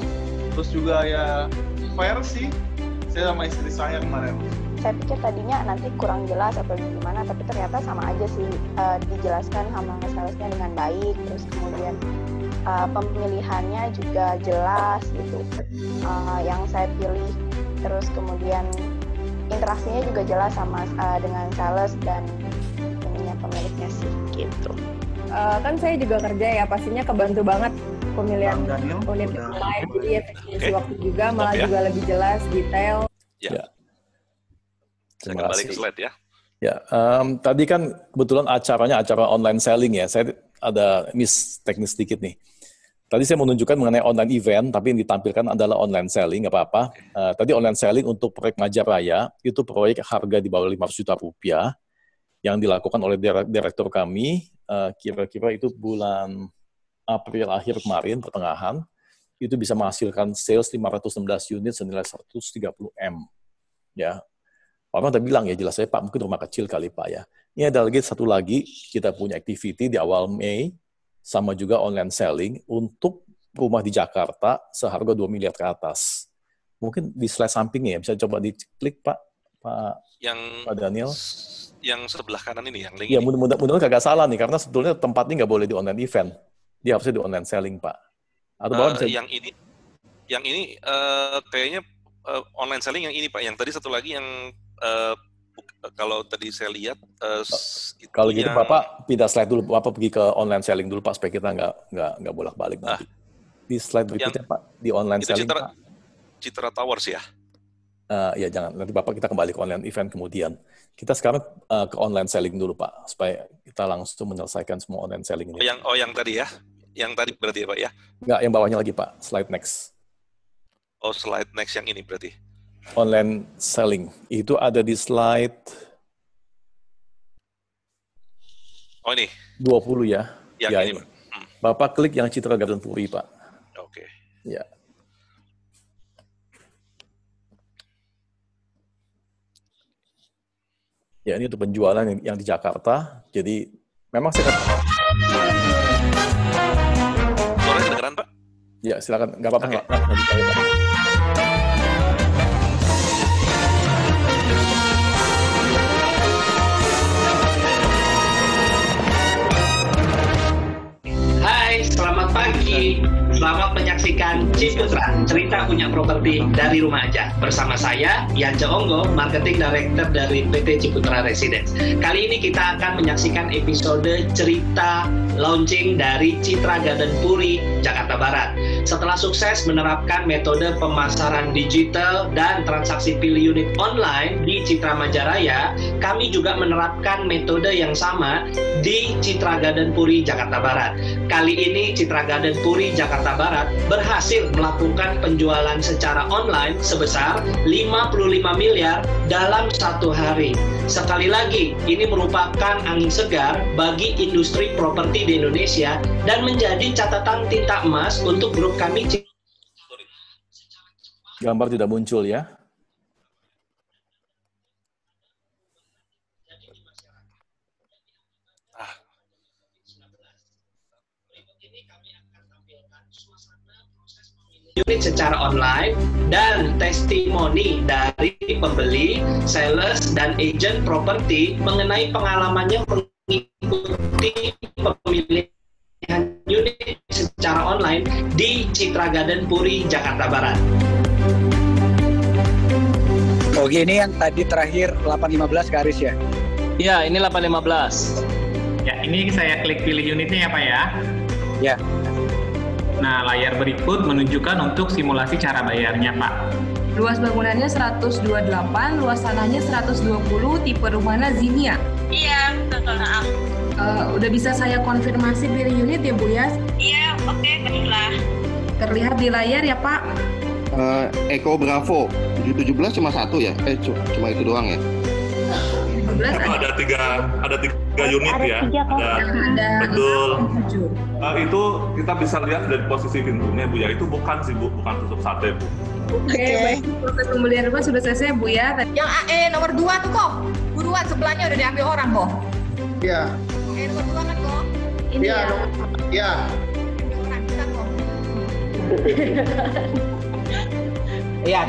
Speaker 12: Terus juga ya fair sih. Saya sama istri saya kemarin.
Speaker 15: Saya pikir tadinya nanti kurang jelas atau gimana, tapi ternyata sama aja sih, dijelaskan sama salesnya dengan baik, terus kemudian pemilihannya juga jelas gitu, yang saya pilih, terus kemudian interaksinya juga jelas sama dengan sales dan pemiliknya sih gitu.
Speaker 11: Kan saya juga kerja ya, pastinya kebantu banget pemilihan unit online, jadi efisiensi waktu juga, malah juga lebih jelas, detail.
Speaker 4: Ya. Saya kembali ke slide ya.
Speaker 3: Ya, tadi kan kebetulan acaranya acara online selling ya. Saya ada miss teknis sedikit nih. Tadi saya menunjukkan mengenai online event, tapi yang ditampilkan adalah online selling, nggak apa-apa. Tadi online selling untuk proyek Majaraya, itu proyek harga di bawah 500 juta rupiah, yang dilakukan oleh direktur kami, kira-kira itu bulan April akhir kemarin, pertengahan, itu bisa menghasilkan sales 516 unit senilai 130 M. Ya, orang udah bilang ya, jelas saya Pak, mungkin rumah kecil kali Pak ya. Ini ada lagi satu lagi, kita punya activity di awal Mei, sama juga online selling untuk rumah di Jakarta seharga 2 miliar ke atas. Mungkin di slide sampingnya ya, bisa coba diklik Pak Daniel.
Speaker 4: Yang sebelah kanan ini, yang link
Speaker 3: ya,
Speaker 4: ini.
Speaker 3: Mudah-mudahan kagak salah nih, karena sebetulnya tempatnya nggak boleh di online event. Dia harusnya di online selling Pak. Atau bisa...
Speaker 4: Yang ini kayaknya online selling yang ini Pak. Yang tadi satu lagi yang kalau tadi saya lihat
Speaker 3: kalau gitu Bapak pindah slide dulu, Bapak pergi ke online selling dulu Pak, supaya kita nggak bolak-balik nanti. Di slide berikutnya Pak, di online selling Pak.
Speaker 4: Citra Towers ya?
Speaker 3: Ya jangan, nanti Bapak kita kembali ke online event kemudian. Kita sekarang ke online selling dulu Pak, supaya kita langsung menyelesaikan semua online selling ini.
Speaker 4: Yang tadi ya? Yang tadi berarti ya Pak ya?
Speaker 3: Enggak, yang bawahnya lagi Pak, slide next.
Speaker 4: Oh, slide next yang ini berarti?
Speaker 3: Online selling, itu ada di slide...
Speaker 4: Oh ini?
Speaker 3: 20 ya?
Speaker 4: Yang
Speaker 3: ya,
Speaker 4: ini Pak?
Speaker 3: Bapak klik yang Citra Garden Puri Pak.
Speaker 4: Oke.
Speaker 3: Ya. Ya, ini untuk penjualan yang di Jakarta. Jadi, memang saya...
Speaker 4: Suaranya kedengeran, Pak?
Speaker 3: Ya, silakan. Nggak apa-apa. Okay. Nggak bisa, Pak.
Speaker 7: Hai, selamat pagi. Selamat menyaksikan Ciputra, cerita punya properti dari rumah aja. Bersama saya, Yance Onggo, Marketing Director dari PT Ciputra Residence. Kali ini kita akan menyaksikan episode cerita launching dari Citra Garden Puri, Jakarta Barat. Setelah sukses menerapkan metode pemasaran digital dan transaksi pilih unit online di Citra Majaraya, kami juga menerapkan metode yang sama di Citra Garden Puri, Jakarta Barat. Kali ini Citra Garden Puri, Jakarta Barat berhasil melakukan penjualan secara online sebesar 55 miliar dalam satu hari. Sekali lagi, ini merupakan angin segar bagi industri properti di Indonesia dan menjadi catatan tinta emas untuk grup kami.
Speaker 3: Gambar tidak muncul ya.
Speaker 7: Unit secara online dan testimoni dari pembeli, sales, dan agent properti mengenai pengalamannya mengikuti pemilihan unit secara online di Citra Garden Puri, Jakarta Barat.
Speaker 16: Oke, ini yang tadi terakhir 815 garis ya?
Speaker 10: Iya, ini 815.
Speaker 17: Ya, ini saya klik pilih unitnya ya Pak ya?
Speaker 16: Ya.
Speaker 17: Nah, layar berikut menunjukkan untuk simulasi cara bayarnya, Pak.
Speaker 18: Luas bangunannya 128, luas tanahnya 120, tipe rumahnya Zinnia.
Speaker 11: Iya, betul.
Speaker 18: Udah bisa saya konfirmasi pilih unit ya, Bu ya?
Speaker 11: Iya, oke, baiklah.
Speaker 18: Terlihat di layar ya, Pak?
Speaker 19: Eko Bravo, 717 cuma satu ya? Cuma itu doang ya?
Speaker 20: Ada tiga unit ya. Ada betul. Itu kita bisa lihat dari posisi pintunya Bu ya. Itu bukan sih Bu, bukan tutup sate Bu.
Speaker 18: Oke, baik. Proses pembelian rumah sudah selesai Bu ya. Yang AE nomor 2 tuh kok. Buruan sebelahnya udah diambil orang kok.
Speaker 19: Iya.
Speaker 18: AE nomor 2 kan kok.
Speaker 19: Ini ya. Iya.
Speaker 18: Orang kita kok.
Speaker 10: Iya,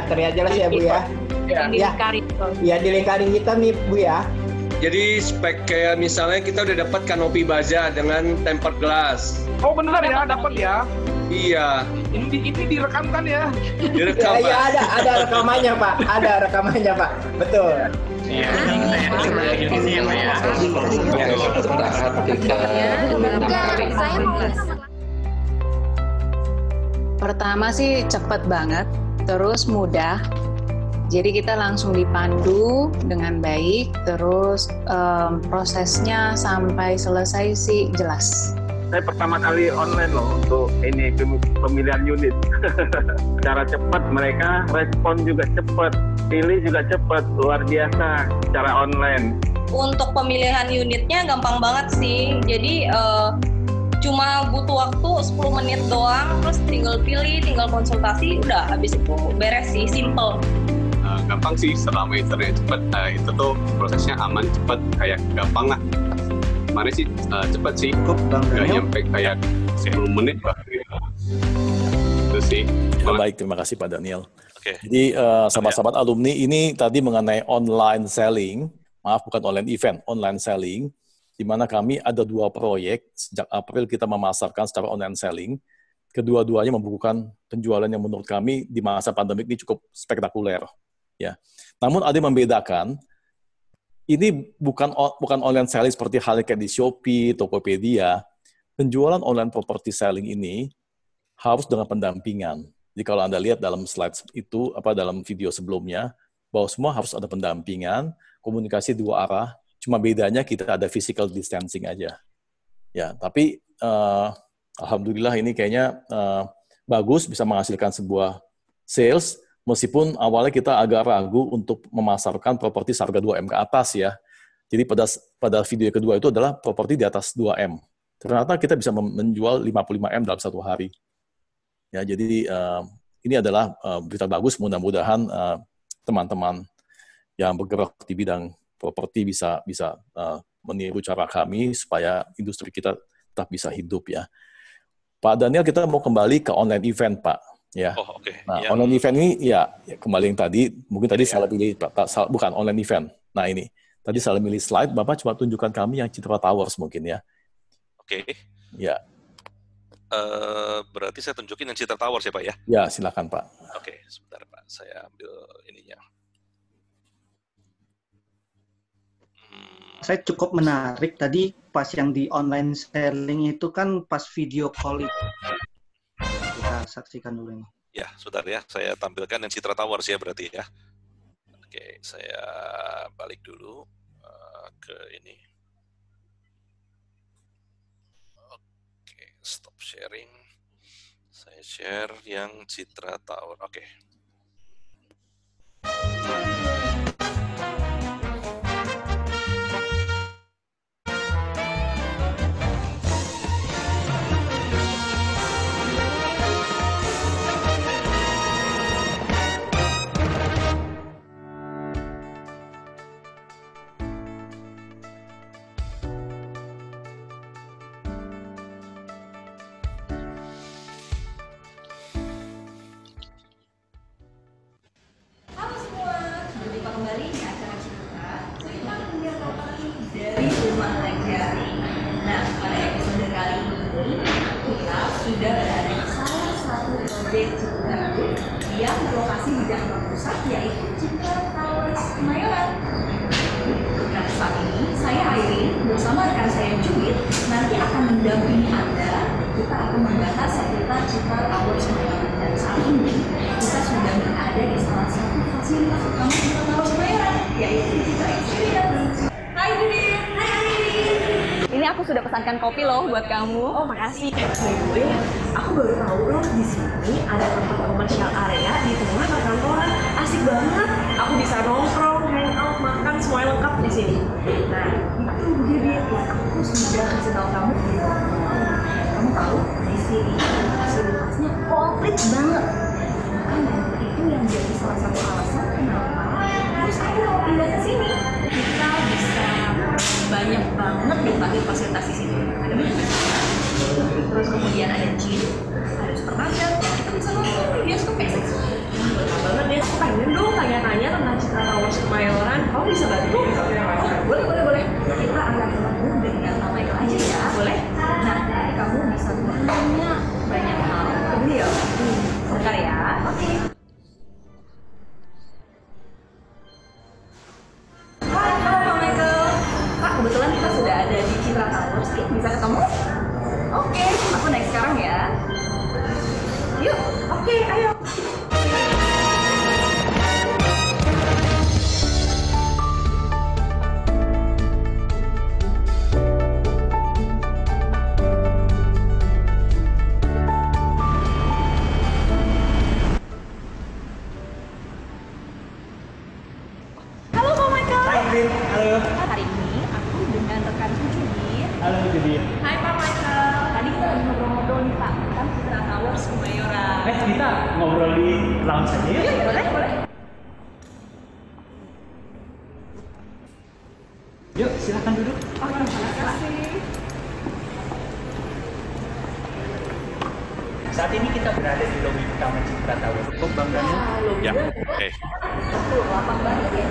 Speaker 10: terlihat jelas ya Bu ya. Ya dilingkari hitam nih Bu ya.
Speaker 21: Jadi spek kayak misalnya kita udah dapat kanopi baja dengan tempered glass.
Speaker 12: Oh benar ya, dapat ya.
Speaker 21: Iya.
Speaker 12: Ini direkamkan ya.
Speaker 21: Direkam.
Speaker 10: Ya, ada rekamannya Pak. Ada rekamannya Pak. Betul.
Speaker 17: Iya, saya coba unitnya ya Pak ya.
Speaker 22: Pertama sih cepat banget, terus mudah. Jadi kita langsung dipandu dengan baik, terus prosesnya sampai selesai sih jelas.
Speaker 12: Saya pertama kali online loh untuk ini pemilihan unit. Cara cepat mereka, respon juga cepat, pilih juga cepat, luar biasa cara online.
Speaker 23: Untuk pemilihan unitnya gampang banget sih. Jadi cuma butuh waktu 10 menit doang, terus tinggal pilih, tinggal konsultasi, udah habis itu beres sih, simple.
Speaker 24: Gampang sih selama internet cepat, itu tuh prosesnya aman, cepat, kayak gampang lah. Kemarin sih cepat sih, nggak nyampe kayak 10 menit bah. Itu sih.
Speaker 3: Baik, terima kasih Pak Daniel. Jadi sahabat-sahabat alumni ini tadi mengenai online selling, maaf bukan online event, online selling, di mana kami ada 2 proyek, sejak April kita memasarkan secara online selling, kedua-duanya membukukan penjualan yang menurut kami di masa pandemik ini cukup spektakuler. Ya. Namun ada yang membedakan, ini bukan online selling seperti halnya kayak di Shopee, Tokopedia. Penjualan online property selling ini harus dengan pendampingan. Jadi kalau Anda lihat dalam slide itu, dalam video sebelumnya, bahwa semua harus ada pendampingan, komunikasi dua arah, cuma bedanya kita ada physical distancing aja. Ya, tapi alhamdulillah ini kayaknya bagus, bisa menghasilkan sebuah sales, meskipun awalnya kita agak ragu untuk memasarkan properti harga 2M ke atas ya. Jadi pada video kedua itu adalah properti di atas 2M. Ternyata kita bisa menjual 55M dalam satu hari. Ya, jadi ini adalah berita bagus. Mudah-mudahan teman-teman yang bergerak di bidang properti bisa meniru cara kami supaya industri kita tetap bisa hidup ya. Pak Daniel, kita mau kembali ke online event, Pak. Ya.
Speaker 4: Oh, oke.
Speaker 3: Nah, online event ini ya kembali yang tadi, mungkin tadi salah pilih, bukan online event. Nah ini, tadi salah milih slide, Bapak cuma tunjukkan kami yang Citra Towers mungkin ya.
Speaker 4: Oke.
Speaker 3: Ya.
Speaker 4: Berarti saya tunjukin yang Citra Towers ya Pak ya?
Speaker 3: Ya, silakan Pak.
Speaker 4: Oke, sebentar Pak, saya ambil ininya.
Speaker 1: Saya cukup menarik tadi pas yang di online selling itu kan pas video call itu. Kita saksikan dulu ini.
Speaker 4: Ya, sebentar ya, saya tampilkan yang Citra Towers ya berarti ya. Oke, saya balik dulu ke ini. Stop sharing. Saya share yang Citra Tower. Oke.
Speaker 2: Sudah berada di salah satu proyek baru yang berlokasi di Jakarta Pusat, yaitu Citra Towers Kemayoran. Nah, saat ini saya Airin bersama rekan saya Judit nanti akan mendampingi Anda. Kita akan membahas seputar Citra Towers Kemayoran, dan saat ini kita sudah berada di salah satu fasilitas utama Citra Towers Kemayoran, yaitu Citra Experience. Hai Judit. Hai Airin.
Speaker 23: Ini aku sudah pesankan kopi loh buat kamu.
Speaker 2: Oh, makasih. Gue, aku baru tahu loh di sini ada tempat komersial area di tengah perkantoran. Asik banget. Aku bisa nongkrong, hangout, makan, semuanya lengkap di sini. Nah, itu jadi aku sudah kasih tahu kamu. Kamu tahu di sini fasilitasnya komplit banget. Makanya itu yang jadi salah satu alasan kenapa terus aku mau pindah ke sini. Kita bisa banyak banget nikmatin fasilitas di sini. Ada terus kemudian ada gym, ada supermarket, kita bisa nonton di bioskop kayak seksi. Wah, benar banget ya. Aku pengen dong tanya-tanya tentang Citra Towers Kemayoran. Kamu bisa bantu? Oh, boleh. Kita akan ketemu dengan Pak Michael aja ya, boleh? Nah, kamu bisa tanya banyak hal ke beliau. Bentar ya. Oke. Kebetulan kita sudah ada di Citra Towers, bisa ketemu? Oke, aku naik sekarang ya. Yuk, oke, ayo. Halo Pak Michael.
Speaker 1: Hai Vin, halo.
Speaker 2: Hari ini aku dengan rekan Judit.
Speaker 1: Halo Judit.
Speaker 2: Hai Pak Michael. Tadi kita lagi ngobrol-ngobrol nih Pak, kan Citra Towers Kemayoran.
Speaker 1: Kita ngobrol di lounge aja yuk.
Speaker 2: Yuk, boleh.
Speaker 1: Yuk, silakan duduk.
Speaker 2: Oke, terima kasih.
Speaker 1: Saat ini kita berada di lobi utama Citra Towers. Cukup Bang Daniel?
Speaker 4: Ya, oke.
Speaker 2: Lapang banget ya.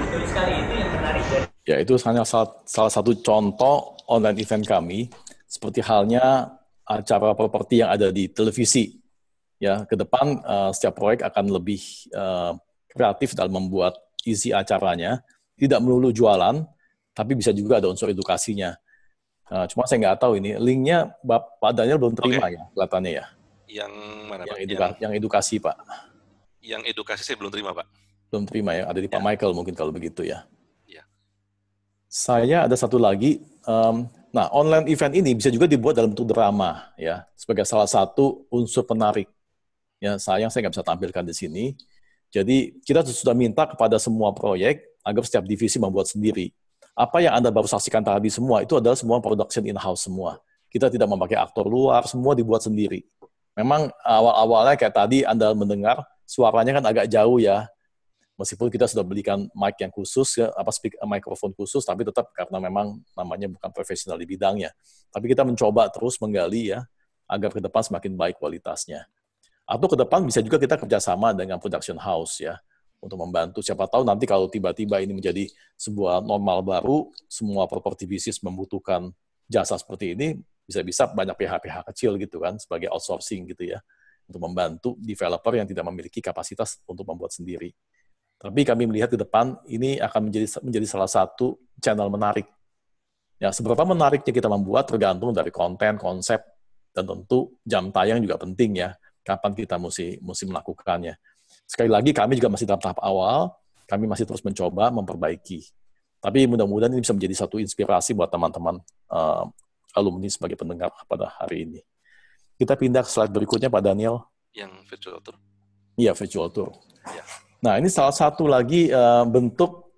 Speaker 1: Betul sekali, itu yang menarik dari
Speaker 3: Ya, itu hanya salah satu contoh online event kami, seperti halnya acara properti yang ada di televisi. Ya, ke depan setiap proyek akan lebih kreatif dalam membuat isi acaranya, tidak melulu jualan, tapi bisa juga ada unsur edukasinya. Cuma saya nggak tahu ini linknya Pak Daniel belum terima ya kelihatannya ya.
Speaker 4: Yang mana Pak?
Speaker 3: Yang edukasi Pak.
Speaker 4: Yang edukasi saya belum terima Pak.
Speaker 3: Belum terima ya, ada di Pak Michael mungkin kalau begitu ya.
Speaker 4: Ya.
Speaker 3: Saya ada satu lagi, nah online event ini bisa juga dibuat dalam bentuk drama ya, sebagai salah satu unsur penarik. Ya, sayang saya nggak bisa tampilkan di sini. Jadi kita sudah minta kepada semua proyek agar setiap divisi membuat sendiri. Apa yang Anda baru saksikan tadi semua, itu adalah semua production in-house semua. Kita tidak memakai aktor luar, semua dibuat sendiri. Memang awal-awalnya kayak tadi Anda mendengar, suaranya kan agak jauh ya. Meskipun kita sudah belikan mic yang khusus, ya, mikrofon khusus, tapi tetap karena memang namanya bukan profesional di bidangnya. Tapi kita mencoba terus menggali ya, agar ke depan semakin baik kualitasnya. Atau ke depan bisa juga kita kerjasama dengan production house ya, untuk membantu. Siapa tahu nanti kalau tiba-tiba ini menjadi sebuah normal baru, semua property business membutuhkan jasa seperti ini, bisa-bisa banyak pihak-pihak kecil gitu kan, sebagai outsourcing gitu ya, untuk membantu developer yang tidak memiliki kapasitas untuk membuat sendiri. Tapi kami melihat ke depan ini akan menjadi salah satu channel menarik. Ya, seberapa menariknya kita membuat tergantung dari konten, konsep, dan tentu jam tayang juga penting ya. Kapan kita mesti melakukannya. Sekali lagi kami juga masih dalam tahap awal, kami masih terus mencoba memperbaiki. Tapi mudah-mudahan ini bisa menjadi satu inspirasi buat teman-teman alumni sebagai pendengar pada hari ini. Kita pindah ke slide berikutnya Pak Daniel.
Speaker 4: Yang virtual tour.
Speaker 3: Iya, virtual tour.
Speaker 4: Ya.
Speaker 3: Nah, ini salah satu lagi bentuk,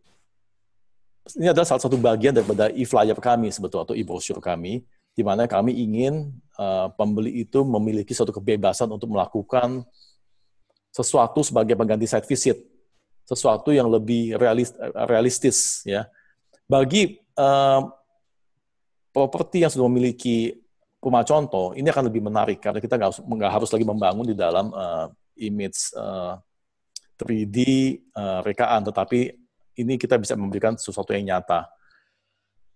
Speaker 3: ini adalah salah satu bagian daripada e-flyer kami sebetulnya, atau e-brochure kami, di mana kami ingin pembeli itu memiliki suatu kebebasan untuk melakukan sesuatu sebagai pengganti site visit, sesuatu yang lebih realistis. Ya. Bagi properti yang sudah memiliki rumah contoh, ini akan lebih menarik, karena kita nggak harus lagi membangun di dalam image 3D rekaan, tetapi ini kita bisa memberikan sesuatu yang nyata.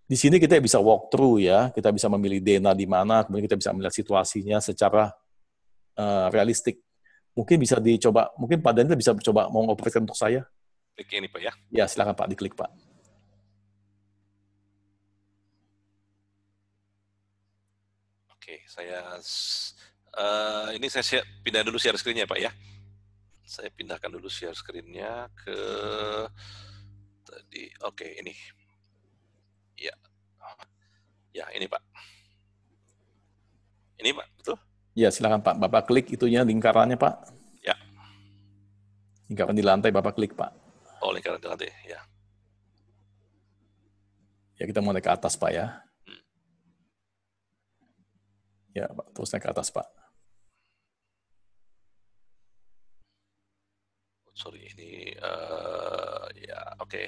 Speaker 3: Di sini kita bisa walk through ya, kita bisa memilih dena di mana, kemudian kita bisa melihat situasinya secara realistik. Mungkin bisa dicoba, mungkin Pak Daniel bisa coba mau ngoperasikan untuk saya.
Speaker 4: Klik ini Pak ya.
Speaker 3: Ya, silakan Pak, diklik Pak.
Speaker 4: Oke, ini saya pindah dulu share screen-nya Pak ya. Saya pindahkan dulu share screen-nya ke tadi. Oke, ini. Ya. Ya, ini Pak. Ini Pak, betul?
Speaker 3: Ya, silakan Pak. Bapak klik itunya lingkarannya Pak.
Speaker 4: Ya.
Speaker 3: Lingkaran di lantai Bapak klik Pak.
Speaker 4: Oh, lingkaran di lantai, ya.
Speaker 3: Ya, kita mau naik ke atas Pak ya. Ya, Pak. Terus naik ke atas Pak.
Speaker 4: Sorry, ini ya oke.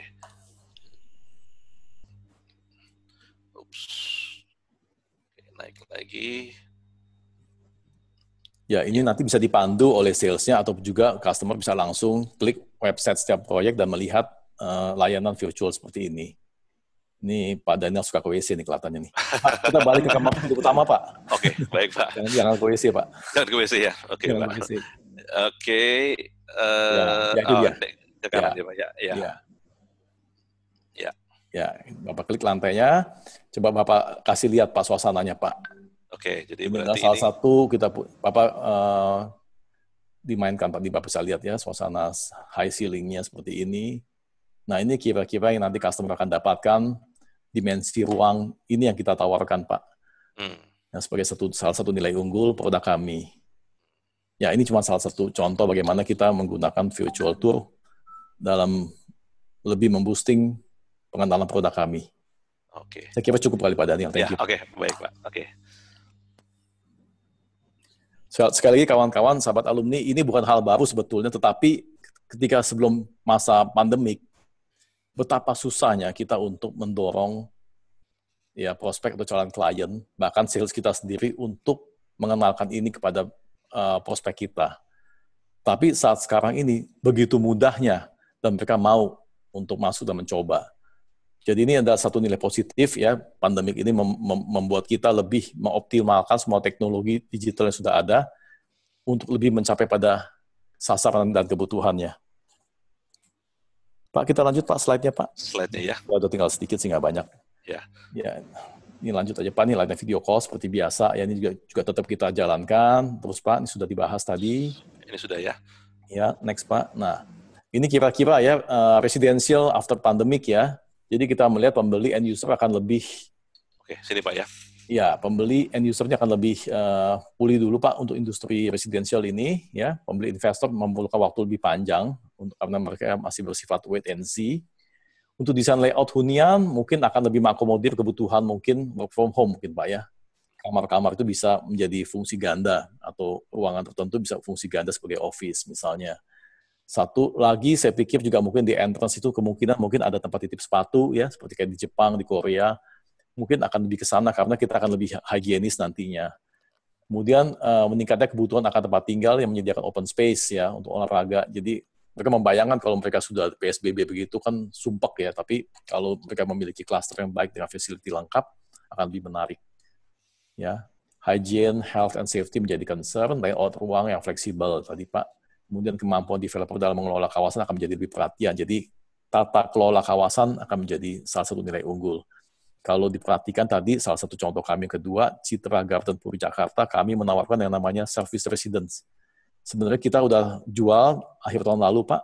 Speaker 4: Oops. Oke, naik lagi.
Speaker 3: Ya, ini nanti bisa dipandu oleh sales-nya atau juga customer bisa langsung klik website setiap proyek dan melihat layanan virtual seperti ini. Ini Pak Daniel suka ke WC nih kelihatannya nih. Pak, kita balik ke kamar utama Pak.
Speaker 4: Oke, baik Pak.
Speaker 3: Jangan ke WC Pak.
Speaker 4: Jangan ke WC ya. Oke Pak. Oke.
Speaker 3: Ya, itu dia.
Speaker 4: Ke kanan ya Pak. Ya. Ya.
Speaker 3: Ya, Bapak klik lantainya. Coba Bapak kasih lihat Pak suasananya Pak.
Speaker 4: Oke, jadi
Speaker 3: ini
Speaker 4: berarti
Speaker 3: salah satu kita Bapak dimainkan Pak, Bapak bisa lihat ya suasana high ceiling-nya seperti ini. Nah, ini kira-kira yang nanti customer akan dapatkan dimensi ruang ini yang kita tawarkan Pak. Nah, sebagai salah satu nilai unggul produk kami. Ya, ini cuma salah satu contoh bagaimana kita menggunakan virtual tour dalam lebih memboosting pengenalan produk kami.
Speaker 4: Oke.
Speaker 3: Saya kira cukup kali Pak Daniel. Thank you.
Speaker 4: Oke, baik Pak. Oke.
Speaker 3: Sekali lagi kawan-kawan, sahabat alumni, ini bukan hal baru sebetulnya, tetapi ketika sebelum masa pandemik, betapa susahnya kita untuk mendorong ya prospek atau calon klien, bahkan sales kita sendiri untuk mengenalkan ini kepada prospek kita. Tapi saat sekarang ini begitu mudahnya dan mereka mau untuk masuk dan mencoba. Jadi ini adalah satu nilai positif ya, pandemik ini membuat kita lebih mengoptimalkan semua teknologi digital yang sudah ada untuk lebih mencapai pada sasaran dan kebutuhannya. Pak, kita lanjut Pak, slide-nya Pak.
Speaker 4: Slide-nya ya.
Speaker 3: Udah tinggal sedikit sih, nggak banyak.
Speaker 4: Ya.
Speaker 3: Ya. Ini lanjut aja Pak, ini layanan video call seperti biasa. Ya, ini juga tetap kita jalankan. Terus Pak, ini sudah dibahas tadi.
Speaker 4: Ini sudah ya.
Speaker 3: Ya, next Pak. Nah, ini kira-kira ya residential after pandemic ya. Jadi kita melihat pembeli end user akan lebih.
Speaker 4: Oke, sini Pak ya.
Speaker 3: Ya, pembeli end usernya akan lebih pulih dulu Pak untuk industri residential ini. Ya, pembeli investor memerlukan waktu lebih panjang karena mereka masih bersifat wait and see. Untuk desain layout hunian mungkin akan lebih mengakomodir kebutuhan mungkin work from home mungkin Pak ya. Kamar-kamar itu bisa menjadi fungsi ganda atau ruangan tertentu bisa fungsi ganda sebagai office misalnya. Satu lagi saya pikir juga mungkin di entrance itu kemungkinan mungkin ada tempat titip sepatu ya seperti kayak di Jepang, di Korea. Mungkin akan lebih ke sana karena kita akan lebih higienis nantinya. Kemudian meningkatnya kebutuhan akan tempat tinggal yang menyediakan open space ya untuk olahraga. Jadi mereka membayangkan kalau mereka sudah PSBB begitu kan sumpek ya, tapi kalau mereka memiliki klaster yang baik dengan facility lengkap, akan lebih menarik. Ya, hygiene, health, and safety menjadi concern, layout ruang yang fleksibel tadi Pak. Kemudian kemampuan developer dalam mengelola kawasan akan menjadi lebih perhatian. Jadi tata kelola kawasan akan menjadi salah satu nilai unggul. Kalau diperhatikan tadi, salah satu contoh kami kedua, Citra Garden Puri Jakarta, kami menawarkan yang namanya service residence. Sebenarnya kita udah jual akhir tahun lalu, Pak.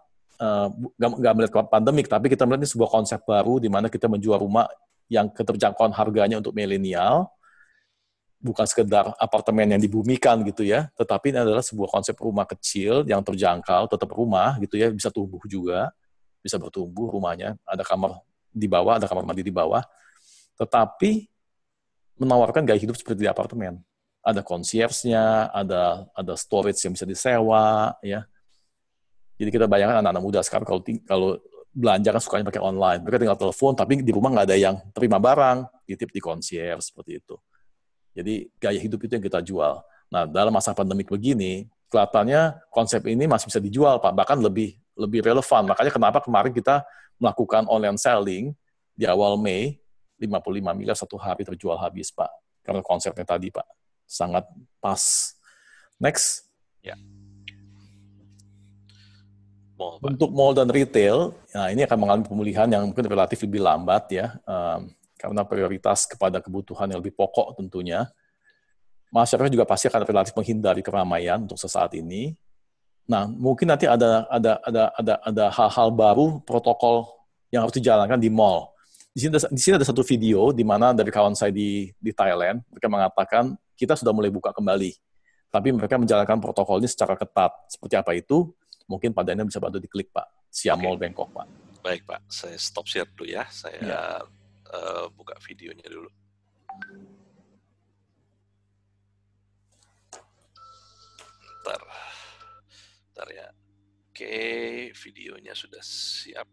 Speaker 3: Nggak melihat pandemik, tapi kita melihat ini sebuah konsep baru di mana kita menjual rumah yang keterjangkauan harganya untuk milenial, bukan sekedar apartemen yang dibumikan gitu ya, tetapi ini adalah sebuah konsep rumah kecil yang terjangkau, tetap rumah gitu ya, bisa tumbuh juga, bisa bertumbuh rumahnya, ada kamar di bawah, ada kamar mandi di bawah, tetapi menawarkan gaya hidup seperti di apartemen. Ada concierge-nya, ada storage yang bisa disewa, ya. Jadi kita bayangkan anak-anak muda sekarang kalau belanja kan sukanya pakai online. Mereka tinggal telepon, tapi di rumah nggak ada yang terima barang, titip di concierge, seperti itu. Jadi gaya hidup itu yang kita jual. Nah, dalam masa pandemik begini, kelihatannya konsep ini masih bisa dijual, Pak. Bahkan lebih relevan. Makanya kenapa kemarin kita melakukan online selling di awal Mei, 55 miliar satu hari terjual habis, Pak. Karena konsepnya tadi, Pak. Sangat pas. Next.
Speaker 4: Ya.
Speaker 3: Untuk mall dan retail, nah ini akan mengalami pemulihan yang mungkin relatif lebih lambat ya, karena prioritas kepada kebutuhan yang lebih pokok tentunya. Masyarakat juga pasti akan relatif menghindari keramaian untuk sesaat ini. Nah, mungkin nanti ada hal-hal baru protokol yang harus dijalankan di mall. Di sini ada satu video di mana dari kawan saya di Thailand, mereka mengatakan kita sudah mulai buka kembali, tapi mereka menjalankan protokol ini secara ketat. Seperti apa itu? Mungkin Pak Daniel bisa bantu diklik, Pak. Siam Mall Bangkok, Pak.
Speaker 4: Baik, Pak. Saya stop share dulu ya. Saya buka videonya dulu. Bentar ya. Oke, videonya sudah siap.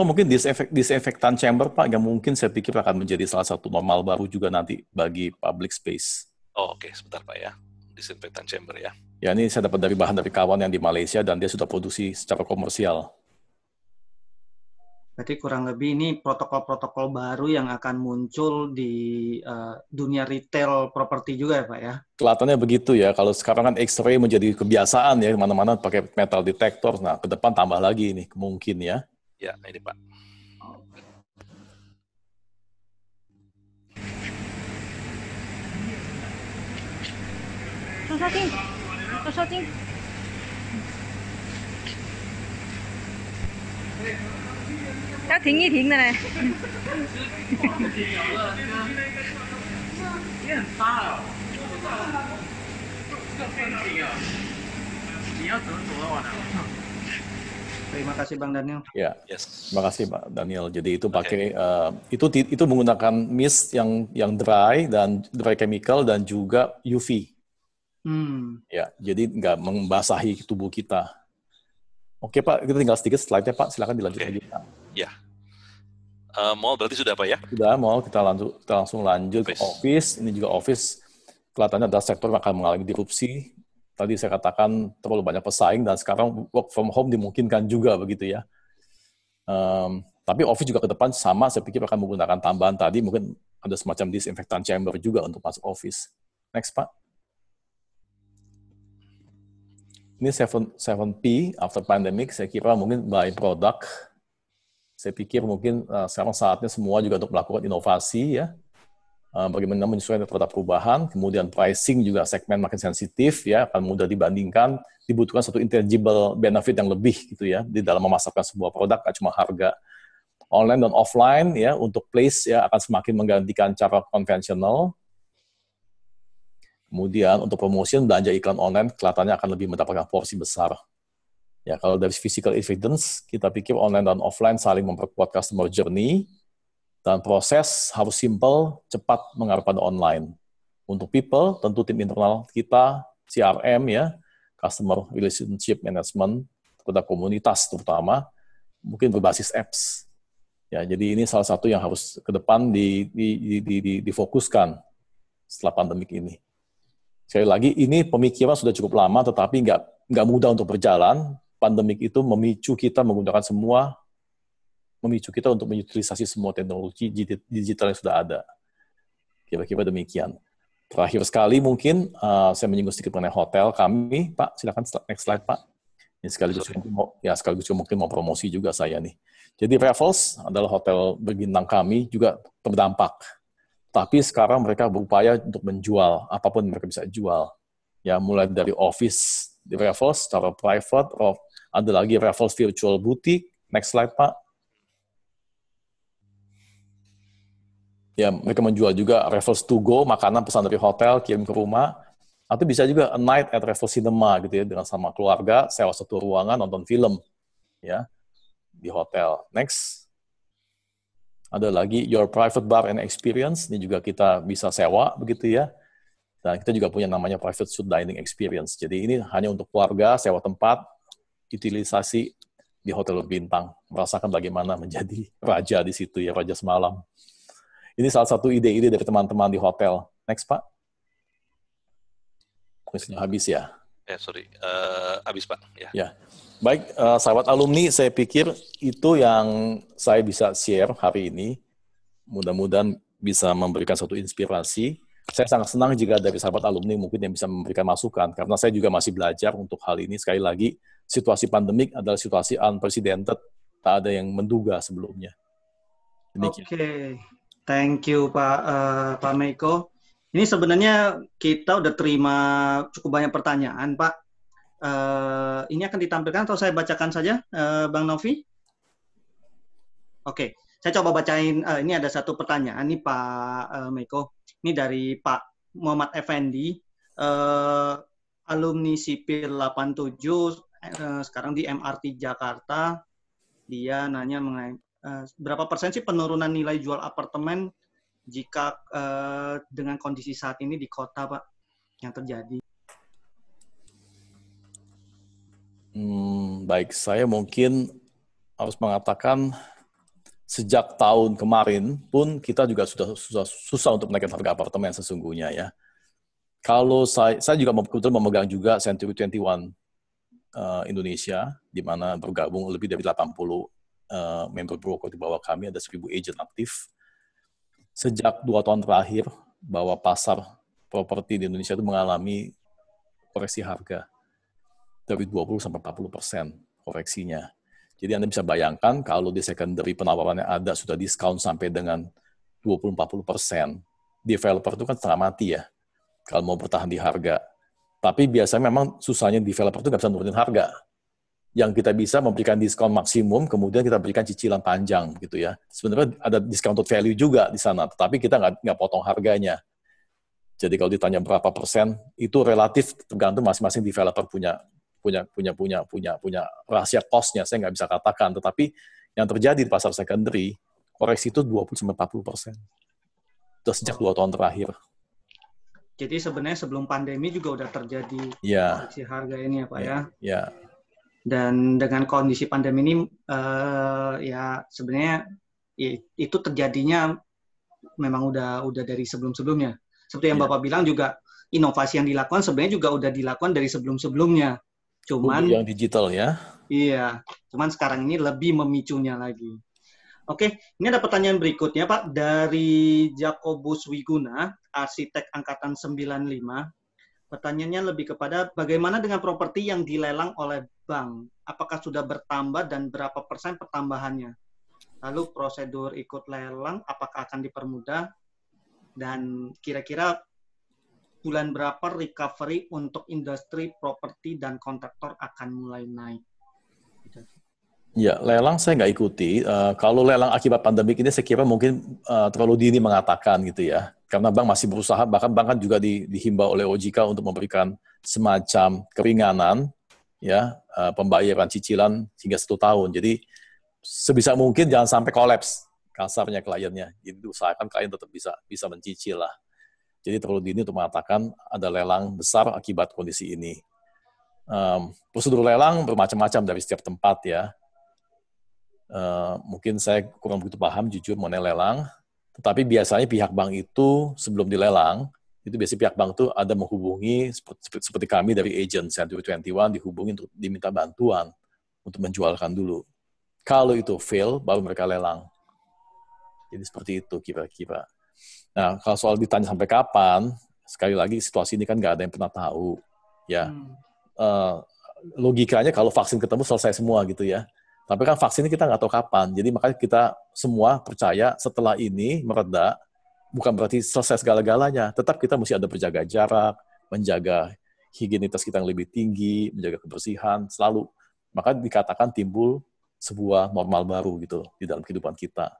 Speaker 3: Mungkin disinfektan chamber, Pak, yang mungkin saya pikir akan menjadi salah satu normal baru juga nanti bagi public space.
Speaker 4: Oh, oke. Sebentar, Pak ya. Disinfektan chamber ya.
Speaker 3: Ya, ini saya dapat bahan dari kawan yang di Malaysia dan dia sudah produksi secara komersial.
Speaker 1: Berarti kurang lebih ini protokol-protokol baru yang akan muncul di dunia retail properti juga ya, Pak ya?
Speaker 3: Kelihatannya begitu ya. Kalau sekarang kan X-ray menjadi kebiasaan ya, mana-mana pakai metal detector. Nah, ke depan tambah lagi ini mungkin ya.
Speaker 4: Ya, ini Pak.
Speaker 18: Shooting. Các thính nghi thính này này.
Speaker 1: Terima kasih Bang Daniel.
Speaker 3: Ya, terima kasih Pak Daniel. Jadi itu pakai itu menggunakan mist yang dry chemical dan juga UV. Ya, jadi nggak membasahi tubuh kita. Oke Pak, kita tinggal sedikit slide-nya Pak. Silakan dilanjut lagi Pak.
Speaker 4: Ya. Mau berarti sudah Pak ya?
Speaker 3: Sudah, mau kita langsung lanjut ke office. Ini juga office kelihatannya adalah sektor yang akan mengalami disrupsi. Tadi saya katakan terlalu banyak pesaing dan sekarang work from home dimungkinkan juga begitu ya. Tapi office juga ke depan sama, saya pikir akan menggunakan tambahan tadi, mungkin ada semacam disinfektan chamber juga untuk masuk office. Next Pak. Ini 7P after pandemic, saya kira mungkin by product. Saya pikir mungkin sekarang saatnya semua juga untuk melakukan inovasi ya. Bagaimana menyesuaikan terhadap perubahan, kemudian pricing juga segmen makin sensitif ya, akan mudah dibandingkan, dibutuhkan satu intangible benefit yang lebih gitu ya di dalam memasarkan sebuah produk, nggak cuma harga. Online dan offline ya untuk place ya akan semakin menggantikan cara konvensional. Kemudian untuk promotion belanja iklan online kelihatannya akan lebih mendapatkan porsi besar. Ya kalau dari physical evidence kita pikir online dan offline saling memperkuat customer journey. Dan proses harus simple, cepat mengarah pada online. Untuk people, tentu tim internal kita, CRM ya, Customer Relationship Management, kepada komunitas terutama, mungkin berbasis apps. Ya, jadi ini salah satu yang harus ke depan difokuskan setelah pandemik ini. Sekali lagi, ini pemikiran sudah cukup lama, tetapi nggak mudah untuk berjalan. Pandemik itu memicu kita untuk mengutilisasi semua teknologi digital yang sudah ada. Kira-kira demikian. Terakhir sekali mungkin saya menyinggung sedikit mengenai hotel kami, Pak. Silakan next slide, Pak. Ini sekaligus mungkin mau promosi juga saya nih. Jadi Raffles adalah hotel berbintang kami juga terdampak. Tapi sekarang mereka berupaya untuk menjual apapun mereka bisa jual. Ya, mulai dari office di Raffles secara private, ada lagi Raffles Virtual Boutique. Next slide, Pak. Ya, mereka menjual juga Raffles to go, makanan pesan dari hotel, kirim ke rumah. Atau bisa juga a night at Raffles Cinema gitu ya, dengan sama keluarga, sewa satu ruangan, nonton film ya di hotel. Next. Ada lagi Your Private Bar and Experience, ini juga kita bisa sewa begitu ya. Dan kita juga punya namanya Private Suite Dining Experience. Jadi ini hanya untuk keluarga, sewa tempat, utilisasi di hotel berbintang. Merasakan bagaimana menjadi raja di situ ya, raja semalam. Ini salah satu ide-ide dari teman-teman di hotel. Next, Pak. Kuisnya habis ya?
Speaker 4: Habis, Pak.
Speaker 3: Ya. Baik, sahabat alumni, saya pikir itu yang saya bisa share hari ini. Mudah-mudahan bisa memberikan suatu inspirasi. Saya sangat senang jika dari sahabat alumni mungkin yang bisa memberikan masukan, karena saya juga masih belajar untuk hal ini. Sekali lagi, situasi pandemik adalah situasi unprecedented. Tak ada yang menduga sebelumnya.
Speaker 1: Oke. Thank you Pak Meiko. Ini sebenarnya kita udah terima cukup banyak pertanyaan Pak. Ini akan ditampilkan atau saya bacakan saja Bang Novi? Oke, saya coba bacain. Ini ada satu pertanyaan nih Pak Meiko. Ini dari Pak Muhammad Effendi, alumni sipil 87, sekarang di MRT Jakarta. Dia nanya mengenai berapa persen sih penurunan nilai jual apartemen jika dengan kondisi saat ini di kota, Pak, yang terjadi?
Speaker 3: Baik, saya mungkin harus mengatakan sejak tahun kemarin pun kita juga sudah susah untuk menaikkan harga apartemen sesungguhnya ya. Kalau saya juga kebetulan memegang juga Century 21 Indonesia, di mana bergabung lebih dari 80 member broker di bawah kami, ada 1.000 agent aktif. Sejak 2 tahun terakhir, bahwa pasar properti di Indonesia itu mengalami koreksi harga dari 20-40% koreksinya. Jadi Anda bisa bayangkan kalau di secondary penawarannya ada sudah diskon sampai dengan 20-40%, developer itu kan setengah mati ya kalau mau bertahan di harga. Tapi biasanya memang susahnya developer itu nggak bisa nurunin harga. Yang kita bisa memberikan diskon maksimum, kemudian kita berikan cicilan panjang gitu ya. Sebenarnya ada discounted value juga di sana, tetapi kita nggak potong harganya. Jadi kalau ditanya berapa persen, itu relatif tergantung masing-masing developer punya rahasia cost-nya. Saya nggak bisa katakan, tetapi yang terjadi di pasar secondary, koreksi itu 20-40%. Itu sejak 2 tahun terakhir.
Speaker 1: Jadi sebenarnya sebelum pandemi juga udah terjadi koreksi harga ini ya Pak ya?
Speaker 3: Iya.
Speaker 1: Dan dengan kondisi pandemi ini, ya sebenarnya itu terjadinya memang udah dari sebelum-sebelumnya. Seperti yang Bapak bilang juga, inovasi yang dilakukan sebenarnya juga udah dilakukan dari sebelum-sebelumnya. Cuman
Speaker 3: yang digital ya.
Speaker 1: Iya, cuman sekarang ini lebih memicunya lagi. Oke, ini ada pertanyaan berikutnya Pak dari Jakobus Wiguna, arsitek angkatan 95. Pertanyaannya lebih kepada bagaimana dengan properti yang dilelang oleh bank? Apakah sudah bertambah dan berapa persen pertambahannya? Lalu prosedur ikut lelang apakah akan dipermudah? Dan kira-kira bulan berapa recovery untuk industri properti dan kontraktor akan mulai naik?
Speaker 3: Ya, lelang saya nggak ikuti. Kalau lelang akibat pandemik ini saya kira mungkin terlalu dini mengatakan gitu ya. Karena bank masih berusaha, bahkan bank kan juga dihimbau oleh OJK untuk memberikan semacam keringanan, ya pembayaran cicilan hingga 1 tahun. Jadi sebisa mungkin jangan sampai kolaps kasarnya kliennya. Jadi usahakan klien tetap bisa mencicil lah. Jadi terlalu dini untuk mengatakan ada lelang besar akibat kondisi ini. Prosedur lelang bermacam-macam dari setiap tempat ya. Mungkin saya kurang begitu paham jujur mengenai lelang. Tetapi biasanya pihak bank itu sebelum dilelang, itu biasanya pihak bank itu ada menghubungi seperti kami dari agent Century 21 dihubungi untuk diminta bantuan untuk menjualkan dulu. Kalau itu fail, baru mereka lelang. Jadi seperti itu kira-kira. Nah, kalau soal ditanya sampai kapan, sekali lagi situasi ini kan nggak ada yang pernah tahu. Ya, logikanya kalau vaksin ketemu selesai semua gitu ya. Tapi kan vaksin ini kita nggak tahu kapan. Jadi makanya kita semua percaya setelah ini mereda, bukan berarti selesai segala-galanya. Tetap kita mesti ada berjaga jarak, menjaga higienitas kita yang lebih tinggi, menjaga kebersihan, selalu. Maka dikatakan timbul sebuah normal baru gitu di dalam kehidupan kita.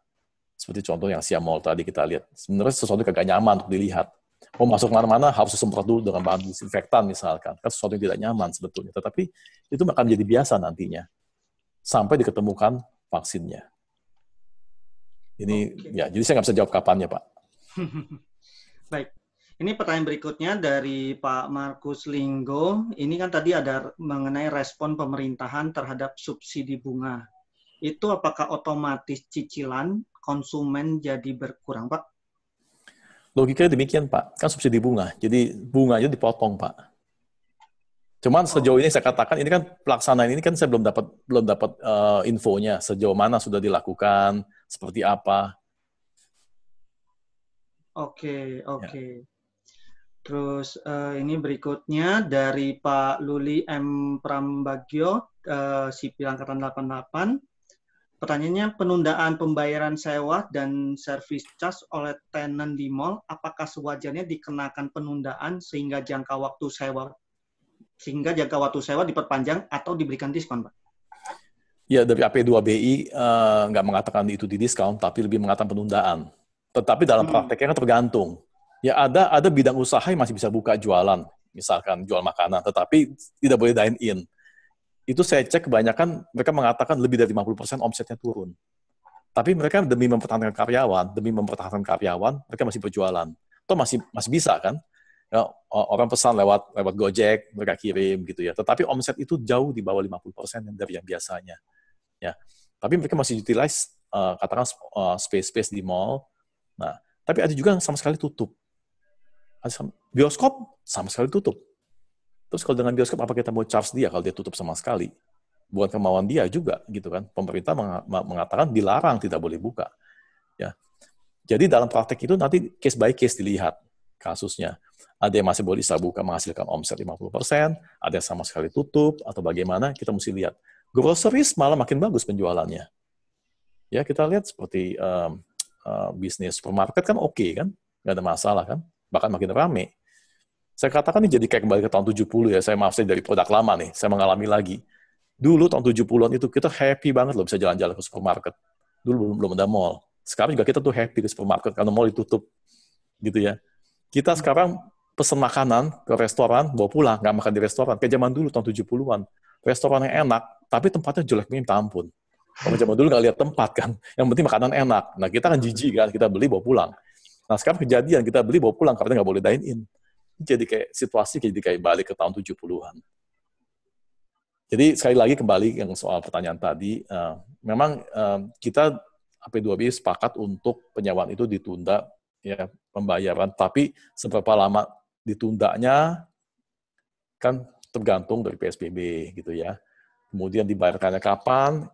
Speaker 3: Seperti contoh yang Siam Mall tadi kita lihat. Sebenarnya sesuatu yang kagak nyaman untuk dilihat. Masuk mana-mana harus disemprot dulu dengan bahan disinfektan misalkan. Kan sesuatu yang tidak nyaman sebetulnya. Tetapi itu akan menjadi biasa nantinya. Sampai diketemukan vaksinnya. Ini ya, jadi saya nggak bisa jawab kapannya, Pak.
Speaker 1: Baik. Ini pertanyaan berikutnya dari Pak Markus Linggo. Ini kan tadi ada mengenai respon pemerintahan terhadap subsidi bunga. Itu apakah otomatis cicilan konsumen jadi berkurang, Pak?
Speaker 3: Logikanya demikian, Pak. Kan subsidi bunga. Jadi bunganya dipotong, Pak. Cuman sejauh ini saya katakan, ini kan pelaksanaan ini kan saya belum dapat infonya sejauh mana sudah dilakukan, seperti apa.
Speaker 1: Oke. Ya. Terus ini berikutnya dari Pak Luli M. Prambagyo, Sipil Angkatan 88. Pertanyaannya, penundaan pembayaran sewa dan service charge oleh tenant di mall, apakah sewajarnya dikenakan penundaan sehingga jangka waktu sewa diperpanjang atau diberikan diskon, Pak?
Speaker 3: Ya, dari AP2BI nggak mengatakan itu di diskon, tapi lebih mengatakan penundaan. Tetapi dalam prakteknya kan tergantung. Ya, ada bidang usaha yang masih bisa buka jualan, misalkan jual makanan, tetapi tidak boleh dine-in. Itu saya cek kebanyakan mereka mengatakan lebih dari 50% omsetnya turun. Tapi mereka demi mempertahankan karyawan, mereka masih berjualan. Toh masih bisa kan? Ya, orang pesan lewat Gojek, mereka kirim gitu ya. Tetapi omset itu jauh di bawah 50% dari yang biasanya. Ya. Tapi mereka masih utilize katakan space di mall. Nah, tapi ada juga yang sama sekali tutup. Bioskop sama sekali tutup. Terus kalau dengan bioskop apa kita mau charge dia kalau dia tutup sama sekali? Bukan kemauan dia juga gitu kan. Pemerintah mengatakan dilarang tidak boleh buka. Ya. Jadi dalam praktek itu nanti case by case dilihat kasusnya. Ada yang masih boleh bisa buka menghasilkan omset 50%, ada yang sama sekali tutup atau bagaimana kita mesti lihat. Groceries malah makin bagus penjualannya. Ya, kita lihat seperti bisnis supermarket kan oke kan? Nggak ada masalah kan? Bahkan makin rame. Saya katakan ini jadi kayak kembali ke tahun 70 ya. Saya dari produk lama nih. Saya mengalami lagi. Dulu tahun 70-an itu kita happy banget loh bisa jalan-jalan ke supermarket. Dulu belum ada mall. Sekarang juga kita tuh happy ke supermarket karena mall ditutup. Gitu ya. Kita sekarang pesen makanan ke restoran, bawa pulang, nggak makan di restoran. Kayak zaman dulu, tahun 70-an. Restoran yang enak, tapi tempatnya jelek minta ampun. Kalau zaman dulu nggak lihat tempat kan, yang penting makanan enak. Nah kita kan jijik kan, kita beli bawa pulang. Nah sekarang kejadian, kita beli bawa pulang, karena nggak boleh dine-in. Jadi kayak situasi kayak balik ke tahun 70-an. Jadi sekali lagi kembali yang soal pertanyaan tadi, memang kita AP2B sepakat untuk penyewaan itu ditunda, ya pembayaran, tapi seberapa lama ditundanya kan tergantung dari PSBB gitu ya. Kemudian dibayarkannya kapan,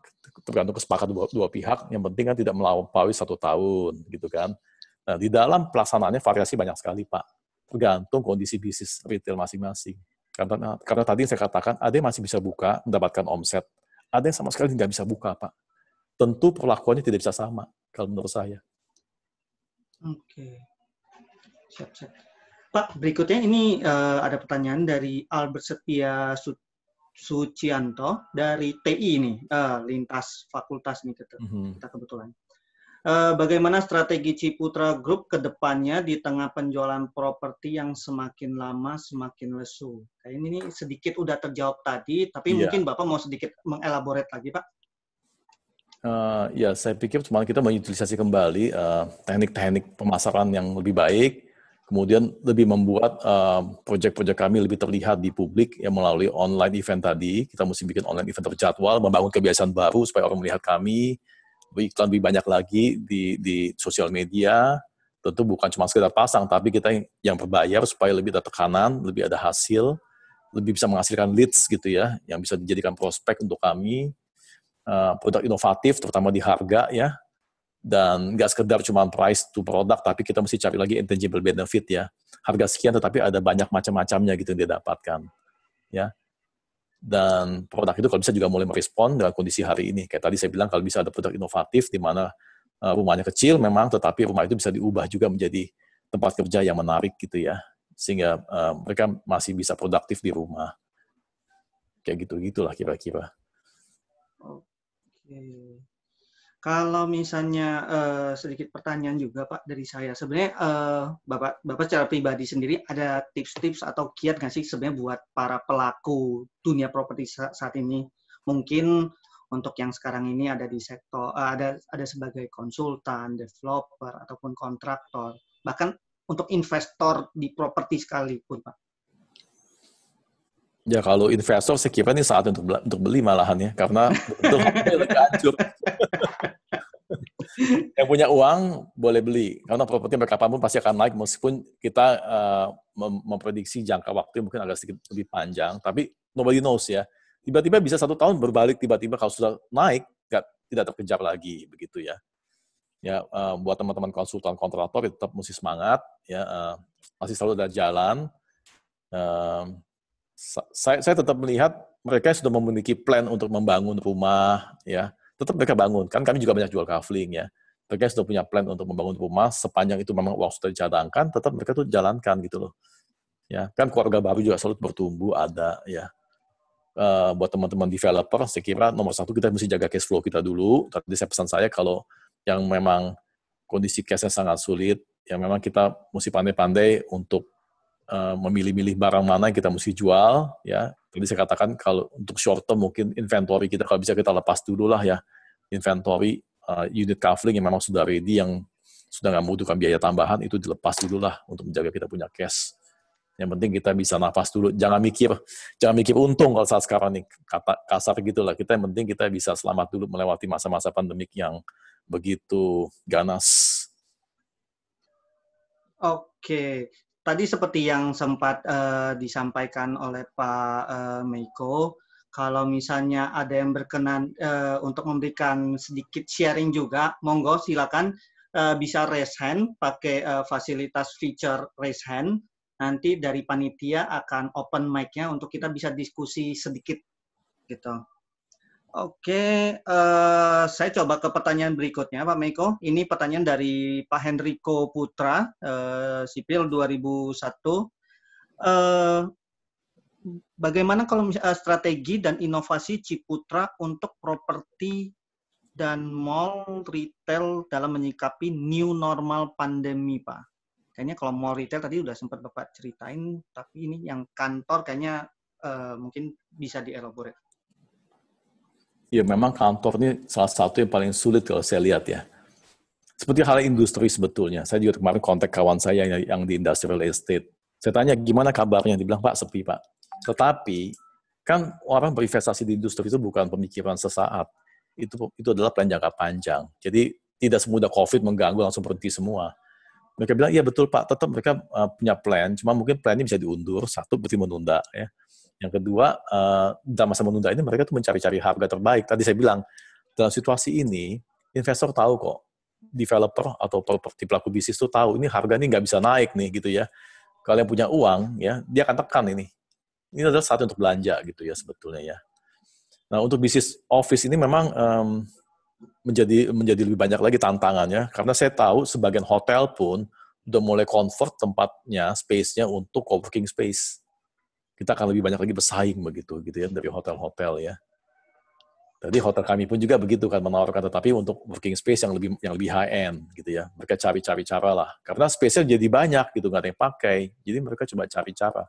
Speaker 3: tergantung kesepakatan dua pihak, yang penting kan tidak melampaui 1 tahun gitu kan. Nah, di dalam pelaksanaannya variasi banyak sekali Pak, tergantung kondisi bisnis retail masing-masing. Karena tadi saya katakan, ada yang masih bisa buka, mendapatkan omset, ada yang sama sekali nggak bisa buka Pak. Tentu perlakuannya tidak bisa sama, kalau menurut saya.
Speaker 1: Oke. Siap. Pak, berikutnya ini ada pertanyaan dari Albert Setia Sucianto dari TI nih, lintas fakultas nih kita kebetulan. Bagaimana strategi Ciputra Group ke depannya di tengah penjualan properti yang semakin lama semakin lesu? Kayaknya ini sedikit udah terjawab tadi, tapi mungkin Bapak mau sedikit mengelaborate lagi, Pak.
Speaker 3: Ya, saya pikir cuma kita mengutilisasi kembali teknik-teknik pemasaran yang lebih baik, kemudian lebih membuat proyek-proyek kami lebih terlihat di publik ya melalui online event tadi. Kita mesti bikin online event terjadwal, membangun kebiasaan baru supaya orang melihat kami, iklan lebih banyak lagi di sosial media. Tentu bukan cuma sekedar pasang, tapi kita yang berbayar supaya lebih ada tekanan, lebih ada hasil, lebih bisa menghasilkan leads gitu ya, yang bisa dijadikan prospek untuk kami. Produk inovatif, terutama di harga ya, dan nggak sekedar cuma price to product, tapi kita mesti cari lagi intangible benefit ya. Harga sekian, tetapi ada banyak macam-macamnya gitu yang dia dapatkan ya. Dan produk itu kalau bisa juga mulai merespon dengan kondisi hari ini. Kayak tadi saya bilang kalau bisa ada produk inovatif di mana rumahnya kecil memang, tetapi rumah itu bisa diubah juga menjadi tempat kerja yang menarik gitu ya, sehingga mereka masih bisa produktif di rumah. Kayak gitu-gitulah kira-kira.
Speaker 1: Kalau misalnya sedikit pertanyaan juga Pak dari saya, sebenarnya Bapak secara pribadi sendiri ada tips-tips atau kiat nggak sih sebenarnya buat para pelaku dunia properti saat ini? Mungkin untuk yang sekarang ini ada di sektor ada sebagai konsultan, developer ataupun kontraktor, bahkan untuk investor di properti sekalipun Pak.
Speaker 3: Ya kalau investor saya kira ini saat untuk beli malahan ya, karena betul lagi hancur. Yang punya uang boleh beli, karena properti berkapanpun pasti akan naik meskipun kita memprediksi jangka waktu mungkin agak sedikit lebih panjang, tapi nobody knows ya. Tiba-tiba bisa 1 tahun berbalik, tiba-tiba kalau sudah naik tidak terkejar lagi begitu ya. Ya buat teman-teman konsultan kontraktor tetap mesti semangat ya, masih selalu ada jalan. Saya tetap melihat mereka sudah memiliki plan untuk membangun rumah, ya tetap mereka bangun. Kan kami juga banyak jual kafling ya. Mereka sudah punya plan untuk membangun rumah, sepanjang itu memang uang sudah dicadangkan, tetap mereka tuh jalankan gitu loh. Ya kan keluarga baru juga selalu bertumbuh ada ya. Buat teman-teman developer, saya kira nomor 1 kita mesti jaga cash flow kita dulu. Tadi saya pesan saya kalau yang memang kondisi cash-nya sangat sulit, ya memang kita mesti pandai-pandai untuk memilih-milih barang mana yang kita mesti jual ya. Tadi saya katakan kalau untuk short term mungkin inventory kita kalau bisa kita lepas dulu lah ya, inventory unit kafling yang memang sudah ready, yang sudah nggak membutuhkan biaya tambahan, itu dilepas dulu lah untuk menjaga kita punya cash. Yang penting kita bisa nafas dulu, jangan mikir untung kalau saat sekarang nih, kata kasar gitulah. Kita yang penting kita bisa selamat dulu melewati masa-masa pandemik yang begitu ganas.
Speaker 1: Oke. Tadi seperti yang sempat disampaikan oleh Pak Meiko, kalau misalnya ada yang berkenan untuk memberikan sedikit sharing juga, monggo silakan bisa raise hand, pakai fasilitas feature raise hand. Nanti dari panitia akan open mic-nya untuk kita bisa diskusi sedikit gitu. Oke, saya coba ke pertanyaan berikutnya, Pak Meiko. Ini pertanyaan dari Pak Henrico Putra, Sipil 2001. Bagaimana kalau strategi dan inovasi Ciputra untuk properti dan mall retail dalam menyikapi new normal pandemi, Pak? Kayaknya kalau mall retail tadi udah sempat Bapak ceritain, tapi ini yang kantor kayaknya mungkin bisa dielaborate.
Speaker 3: Ya, memang kantor ini salah satu yang paling sulit kalau saya lihat ya. Seperti hal industri sebetulnya. Saya juga kemarin kontak kawan saya yang di industrial estate. Saya tanya, gimana kabarnya? Dibilang, Pak, sepi, Pak. Tetapi, kan orang berinvestasi di industri itu bukan pemikiran sesaat. Itu adalah plan jangka panjang. Jadi, tidak semudah COVID mengganggu, langsung berhenti semua. Mereka bilang, iya betul Pak, tetap mereka punya plan, cuma mungkin plan ini bisa diundur, satu berarti menunda. Ya. Yang kedua, dalam masa menunda ini mereka tuh mencari-cari harga terbaik. Tadi saya bilang, dalam situasi ini, investor tahu kok, developer atau properti pelaku bisnis tuh tahu, ini harga ini nggak bisa naik nih, gitu ya. Kalau yang punya uang, ya dia akan tekan ini. Ini adalah saat untuk belanja, gitu ya, sebetulnya ya. Nah, untuk bisnis office ini memang menjadi lebih banyak lagi tantangannya, karena saya tahu sebagian hotel pun udah mulai convert tempatnya, space-nya untuk co-working space. Kita akan lebih banyak lagi bersaing begitu gitu ya dari hotel-hotel ya. Jadi hotel kami pun juga begitu kan menawarkan, tetapi untuk working space yang lebih high end gitu ya. Mereka cari-cari cara lah, karena space-nya jadi banyak gitu, nggak ada yang pakai. Jadi mereka coba cari cara.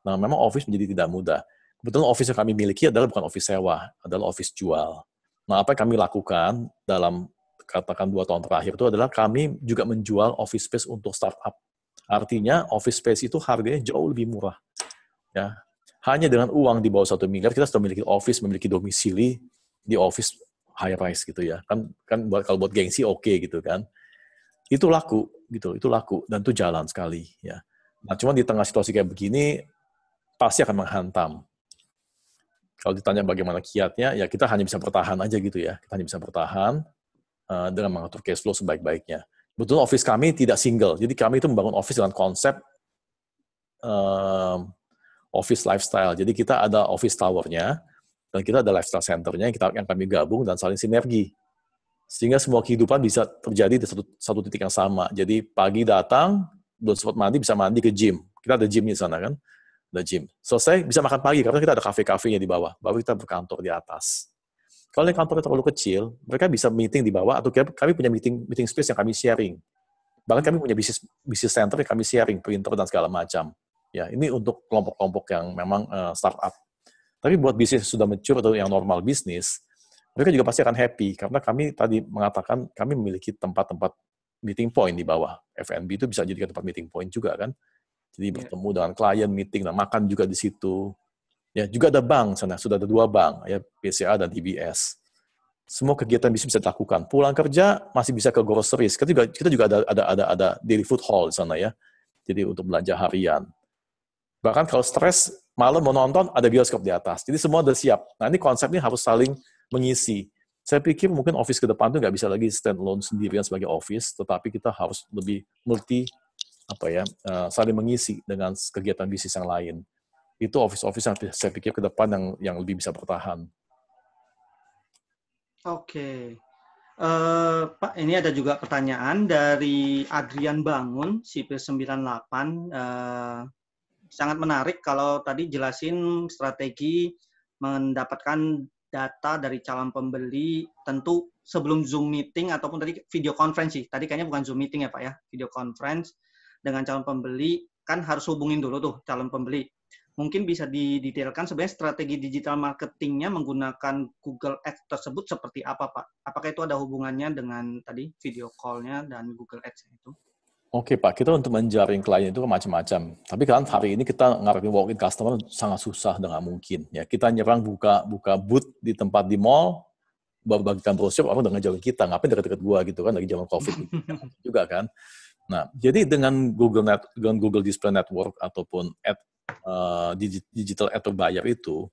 Speaker 3: Nah, memang office menjadi tidak mudah. Kebetulan office yang kami miliki adalah bukan office sewa, adalah office jual. Nah, apa yang kami lakukan dalam katakan 2 tahun terakhir itu adalah kami juga menjual office space untuk startup. Artinya office space itu harganya jauh lebih murah. Ya, hanya dengan uang di bawah 1 miliar kita sudah memiliki office, memiliki domisili di office high rise gitu ya. Kan kalau buat gengsi oke gitu kan. Itu laku gitu, itu laku dan itu jalan sekali ya. Nah, cuma di tengah situasi kayak begini pasti akan menghantam. Kalau ditanya bagaimana kiatnya, ya kita hanya bisa bertahan aja gitu ya. Kita hanya bisa bertahan dengan mengatur cash flow sebaik-baiknya. Betul, office kami tidak single. Jadi kami itu membangun office dengan konsep office lifestyle. Jadi kita ada office tower-nya, dan kita ada lifestyle center-nya yang kami gabung dan saling sinergi. Sehingga semua kehidupan bisa terjadi di satu titik yang sama. Jadi pagi datang, belum sempat mandi, bisa mandi ke gym. Kita ada gym di sana kan. Ada gym. Selesai, bisa makan pagi, karena kita ada kafe-kafenya di bawah. Baru kita berkantor di atas. Kalau yang kantornya terlalu kecil, mereka bisa meeting di bawah, atau kami punya meeting space yang kami sharing. Bahkan kami punya bisnis center yang kami sharing, printer dan segala macam. Ya, ini untuk kelompok-kelompok yang memang startup. Tapi buat bisnis sudah mature atau yang normal bisnis, mereka juga pasti akan happy, karena kami tadi mengatakan kami memiliki tempat-tempat meeting point di bawah. F&B itu bisa jadi tempat meeting point juga kan. Jadi bertemu dengan klien, meeting, dan makan juga di situ. Ya, juga ada bank sana, sudah ada 2 bank, ya BCA dan DBS. Semua kegiatan bisnis bisa dilakukan. Pulang kerja masih bisa ke groceries. Kita juga ada daily food hall di sana ya. Jadi untuk belanja harian. Bahkan kalau stres, malam mau nonton, ada bioskop di atas. Jadi semua udah siap. Nah, ini konsepnya harus saling mengisi. Saya pikir mungkin office ke depan itu nggak bisa lagi stand alone sendirian sebagai office, tetapi kita harus lebih saling mengisi dengan kegiatan bisnis yang lain. Itu office-office yang saya pikir ke depan yang lebih bisa bertahan.
Speaker 1: Oke. Pak, ini ada juga pertanyaan dari Adrian Bangun, Sipil 98. Sangat menarik kalau tadi jelasin strategi mendapatkan data dari calon pembeli, tentu sebelum Zoom meeting ataupun tadi video conference sih. Tadi kayaknya bukan Zoom meeting ya Pak ya, video conference dengan calon pembeli, kan harus hubungin dulu tuh calon pembeli. Mungkin bisa didetailkan sebenarnya strategi digital marketingnya menggunakan Google Ads tersebut seperti apa Pak? Apakah itu ada hubungannya dengan tadi video call-nya dan Google Ads itu?
Speaker 3: Oke Pak, kita untuk menjaring klien itu macam-macam. Tapi kan hari ini kita ngarepin walk-in customer sangat susah dan nggak mungkin. Ya, kita nyerang buka booth di tempat di mall, bagikan brosur, orang udah ngejauhin kita. Ngapain dekat-dekat gua gitu kan, lagi zaman COVID juga kan. Nah, jadi dengan Google Display Network ataupun digital ad berbayar itu,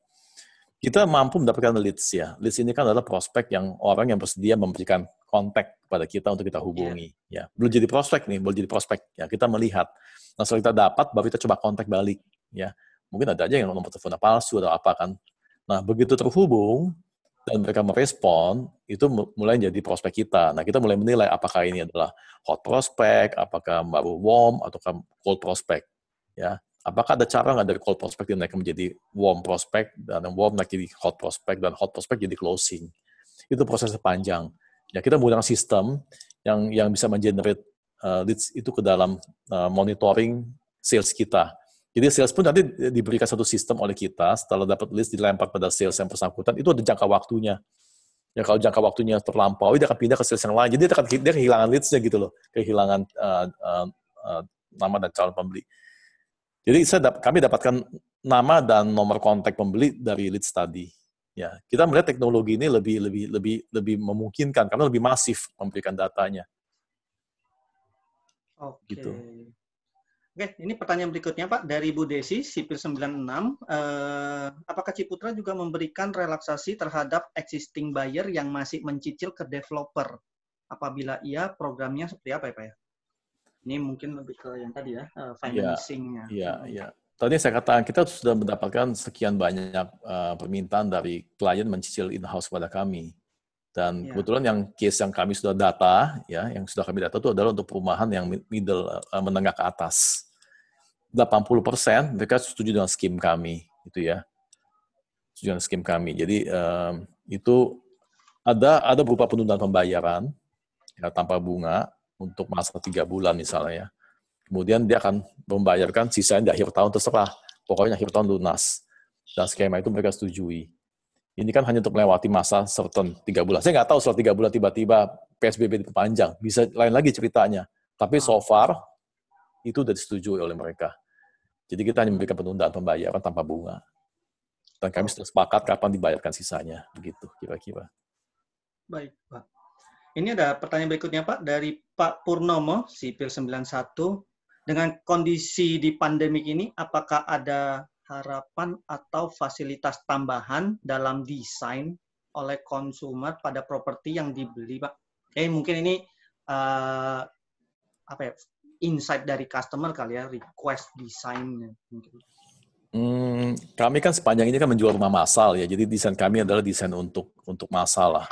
Speaker 3: kita mampu mendapatkan leads ya. Leads ini kan adalah prospek yang orang yang bersedia memberikan kontak kepada kita untuk kita hubungi. Ya, belum jadi prospek nih, belum jadi prospek. Ya, kita melihat. Nah, setelah kita dapat, baru kita coba kontak balik. Ya, mungkin ada aja yang nomor teleponnya palsu atau apa kan. Nah, begitu terhubung dan mereka merespon, itu mulai jadi prospek kita. Nah, kita mulai menilai apakah ini adalah hot prospect, apakah baru warm, atau cold prospect. Ya, apakah ada cara nggak dari cold prospect yang naik menjadi warm prospect, dan warm naik jadi hot prospect, dan hot prospect jadi closing. Itu prosesnya panjang. Ya, kita menggunakan sistem yang bisa mengenerate leads itu ke dalam monitoring sales kita. Jadi sales pun nanti diberikan satu sistem oleh kita, setelah dapat leads dilempar pada sales yang bersangkutan, itu ada jangka waktunya. Ya kalau jangka waktunya terlampaui, dia akan pindah ke sales yang lain. Jadi dia kehilangan leads-nya gitu loh, kehilangan nama dan calon pembeli. Jadi kami dapatkan nama dan nomor kontak pembeli dari leads tadi. Ya, kita melihat teknologi ini lebih memungkinkan karena lebih masif memberikan datanya.
Speaker 1: Oke.
Speaker 3: Gitu.
Speaker 1: Oke, ini pertanyaan berikutnya Pak dari Bu Desi, Sipil 96. Apakah Ciputra juga memberikan relaksasi terhadap existing buyer yang masih mencicil ke developer? Apabila iya, programnya seperti apa ya Pak ya? Ini mungkin lebih ke yang tadi ya, financing-nya.
Speaker 3: Iya. Tadi saya katakan kita sudah mendapatkan sekian banyak permintaan dari klien mencicil in-house pada kami. Dan kebetulan yang case yang kami sudah data, ya, yang sudah kami data itu adalah untuk perumahan yang menengah ke atas. 80% mereka setuju dengan skim kami, gitu ya. Setuju dengan skim kami. Jadi itu ada berupa penundaan pembayaran ya, tanpa bunga untuk masa 3 bulan misalnya. Ya. Kemudian dia akan membayarkan sisanya di akhir tahun terserah. Pokoknya akhir tahun lunas. Dan skema itu mereka setujui. Ini kan hanya untuk melewati masa certain 3 bulan. Saya nggak tahu setelah 3 bulan tiba-tiba PSBB diperpanjang. Bisa lain lagi ceritanya. Tapi so far, itu sudah disetujui oleh mereka. Jadi kita hanya memberikan penundaan pembayaran tanpa bunga. Dan kami sudah sepakat kapan dibayarkan sisanya. Begitu kira-kira.
Speaker 1: Baik, Pak. Ini ada pertanyaan berikutnya, Pak, dari Pak Purnomo, Sipil 91. Dengan kondisi di pandemik ini, apakah ada harapan atau fasilitas tambahan dalam desain oleh konsumer pada properti yang dibeli, Pak? Mungkin ini insight dari customer kali ya, request desainnya.
Speaker 3: Kami kan sepanjang ini kan menjual rumah massal ya, jadi desain kami adalah desain untuk massal lah.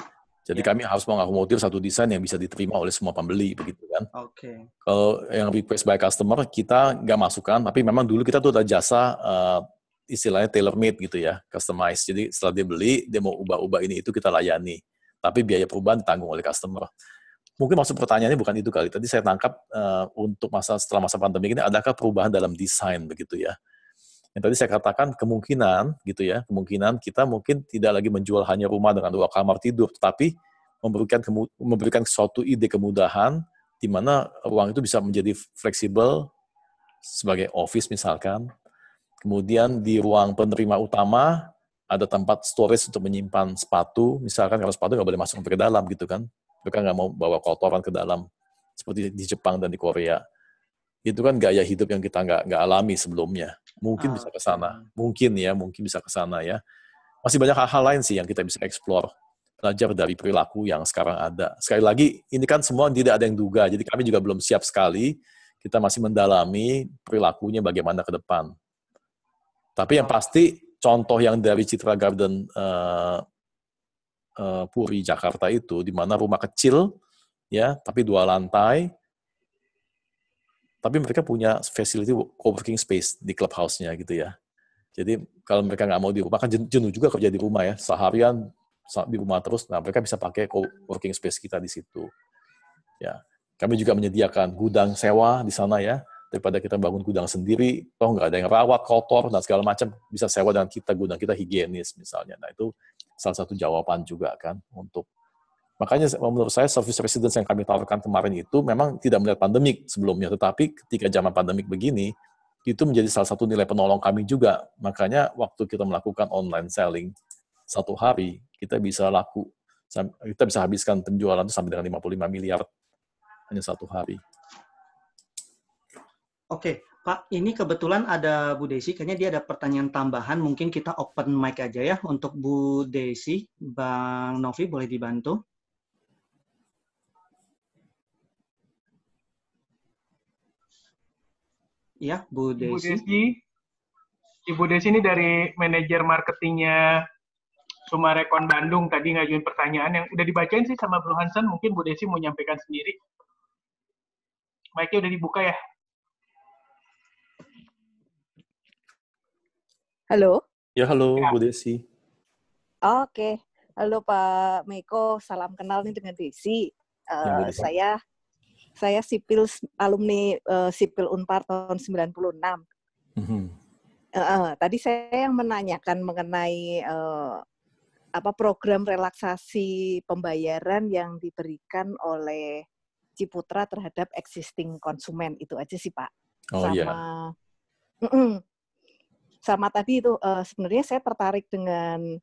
Speaker 3: Jadi kami harus mengakomodir satu desain yang bisa diterima oleh semua pembeli, begitu kan.
Speaker 1: Oke.
Speaker 3: Kalau yang request by customer, kita nggak masukkan, tapi memang dulu kita tuh ada jasa istilahnya tailor-made gitu ya, customize. Jadi setelah dia beli, dia mau ubah-ubah ini itu kita layani. Tapi biaya perubahan ditanggung oleh customer. Mungkin maksud pertanyaannya bukan itu kali. Tadi saya tangkap untuk setelah masa pandemi ini, adakah perubahan dalam desain begitu ya. Yang tadi saya katakan kemungkinan gitu ya, kemungkinan kita mungkin tidak lagi menjual hanya rumah dengan 2 kamar tidur, tetapi memberikan suatu ide kemudahan di mana ruang itu bisa menjadi fleksibel sebagai office misalkan. Kemudian di ruang penerima utama ada tempat storage untuk menyimpan sepatu, misalkan kalau sepatu nggak boleh masuk ke dalam gitu kan, mereka nggak mau bawa kotoran ke dalam seperti di Jepang dan di Korea. Itu kan gaya hidup yang kita nggak alami sebelumnya. Mungkin bisa ke sana, mungkin bisa ke sana ya. Masih banyak hal-hal lain sih yang kita bisa explore, belajar dari perilaku yang sekarang ada. Sekali lagi, ini kan semua tidak ada yang duga, jadi kami juga belum siap sekali. Kita masih mendalami perilakunya bagaimana ke depan. Tapi yang pasti, contoh yang dari Citra Garden Puri Jakarta itu, di mana rumah kecil, ya, tapi 2 lantai. Tapi mereka punya facility co-working space di clubhouse-nya gitu ya. Jadi kalau mereka nggak mau di rumah, kan jenuh juga kerja di rumah ya, seharian di rumah terus, nah mereka bisa pakai co-working space kita di situ. Ya, kami juga menyediakan gudang sewa di sana ya, daripada kita bangun gudang sendiri, toh nggak ada yang rawat, kotor, dan segala macam, bisa sewa dengan kita, gudang kita higienis misalnya. Nah itu salah satu jawaban juga kan untuk. Makanya menurut saya service residence yang kami tawarkan kemarin itu memang tidak melihat pandemik sebelumnya, tetapi ketika zaman pandemik begini, itu menjadi salah satu nilai penolong kami juga. Makanya waktu kita melakukan online selling, 1 hari kita bisa habiskan penjualan itu sampai dengan 55 miliar hanya 1 hari.
Speaker 1: Oke, Pak, ini kebetulan ada Bu Desi, kayaknya dia ada pertanyaan tambahan, mungkin kita open mic aja ya untuk Bu Desi. Bang Novi boleh dibantu? Ya, Bu Desi.
Speaker 5: Ibu Desi ini dari manajer marketingnya Sumarekon Bandung, tadi ngajuin pertanyaan yang udah dibacain sih sama Bro Hansen, mungkin Bu Desi mau nyampaikan sendiri. Mic-nya udah dibuka ya?
Speaker 6: Halo?
Speaker 3: Ya, halo Bu Desi.
Speaker 6: Oke. Halo Pak Meko, salam kenal nih dengan Desi. Saya alumni sipil Unpar tahun 96. Tadi saya yang menanyakan mengenai program relaksasi pembayaran yang diberikan oleh Ciputra terhadap existing konsumen, itu aja sih Pak. Sama tadi itu sebenarnya saya tertarik dengan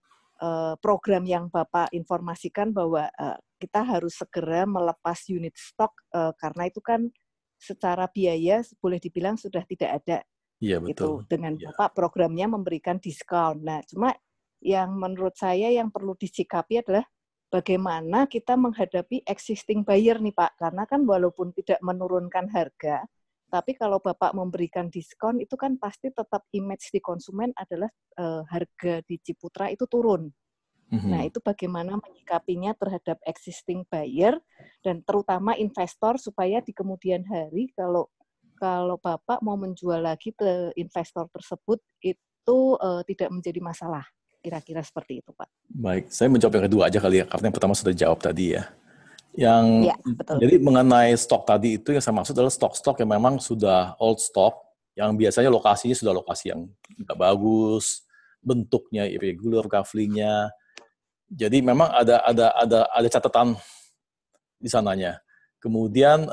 Speaker 6: program yang Bapak informasikan bahwa kita harus segera melepas unit stok karena itu kan secara biaya boleh dibilang sudah tidak ada.
Speaker 3: Iya, betul.
Speaker 6: Itu dengan Bapak programnya memberikan diskon. Nah, cuma yang menurut saya yang perlu disikapi adalah bagaimana kita menghadapi existing buyer nih Pak, karena kan walaupun tidak menurunkan harga, tapi kalau Bapak memberikan diskon itu kan pasti tetap image di konsumen adalah harga di Ciputra itu turun. Nah, itu bagaimana menyikapinya terhadap existing buyer dan terutama investor supaya di kemudian hari kalau Bapak mau menjual lagi ke investor tersebut itu tidak menjadi masalah. Kira-kira seperti itu, Pak.
Speaker 3: Baik, saya menjawab yang kedua aja kali ya, karena yang pertama sudah jawab tadi ya. Jadi mengenai stok tadi itu yang saya maksud adalah stok-stok yang memang sudah old stock, yang biasanya lokasinya sudah lokasi yang tidak bagus, bentuknya irregular, kaflingnya. Jadi memang ada catatan di sananya. Kemudian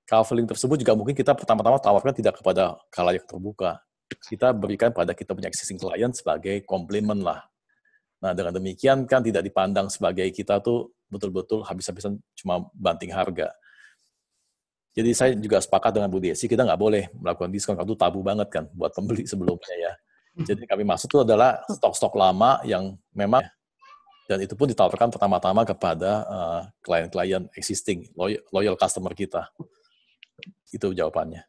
Speaker 3: kafling tersebut juga mungkin kita pertama-tama tawarkan tidak kepada khalayak terbuka. Kita berikan pada kita punya existing client sebagai komplimen lah. Nah, dengan demikian kan tidak dipandang sebagai kita tuh betul-betul habis-habisan cuma banting harga. Jadi saya juga sepakat dengan Bu Desi, kita nggak boleh melakukan diskon, itu tabu banget kan buat pembeli sebelumnya ya. Jadi kami maksud itu adalah stok-stok lama yang memang, dan itu pun ditawarkan pertama-tama kepada klien-klien existing, loyal customer kita. Itu jawabannya.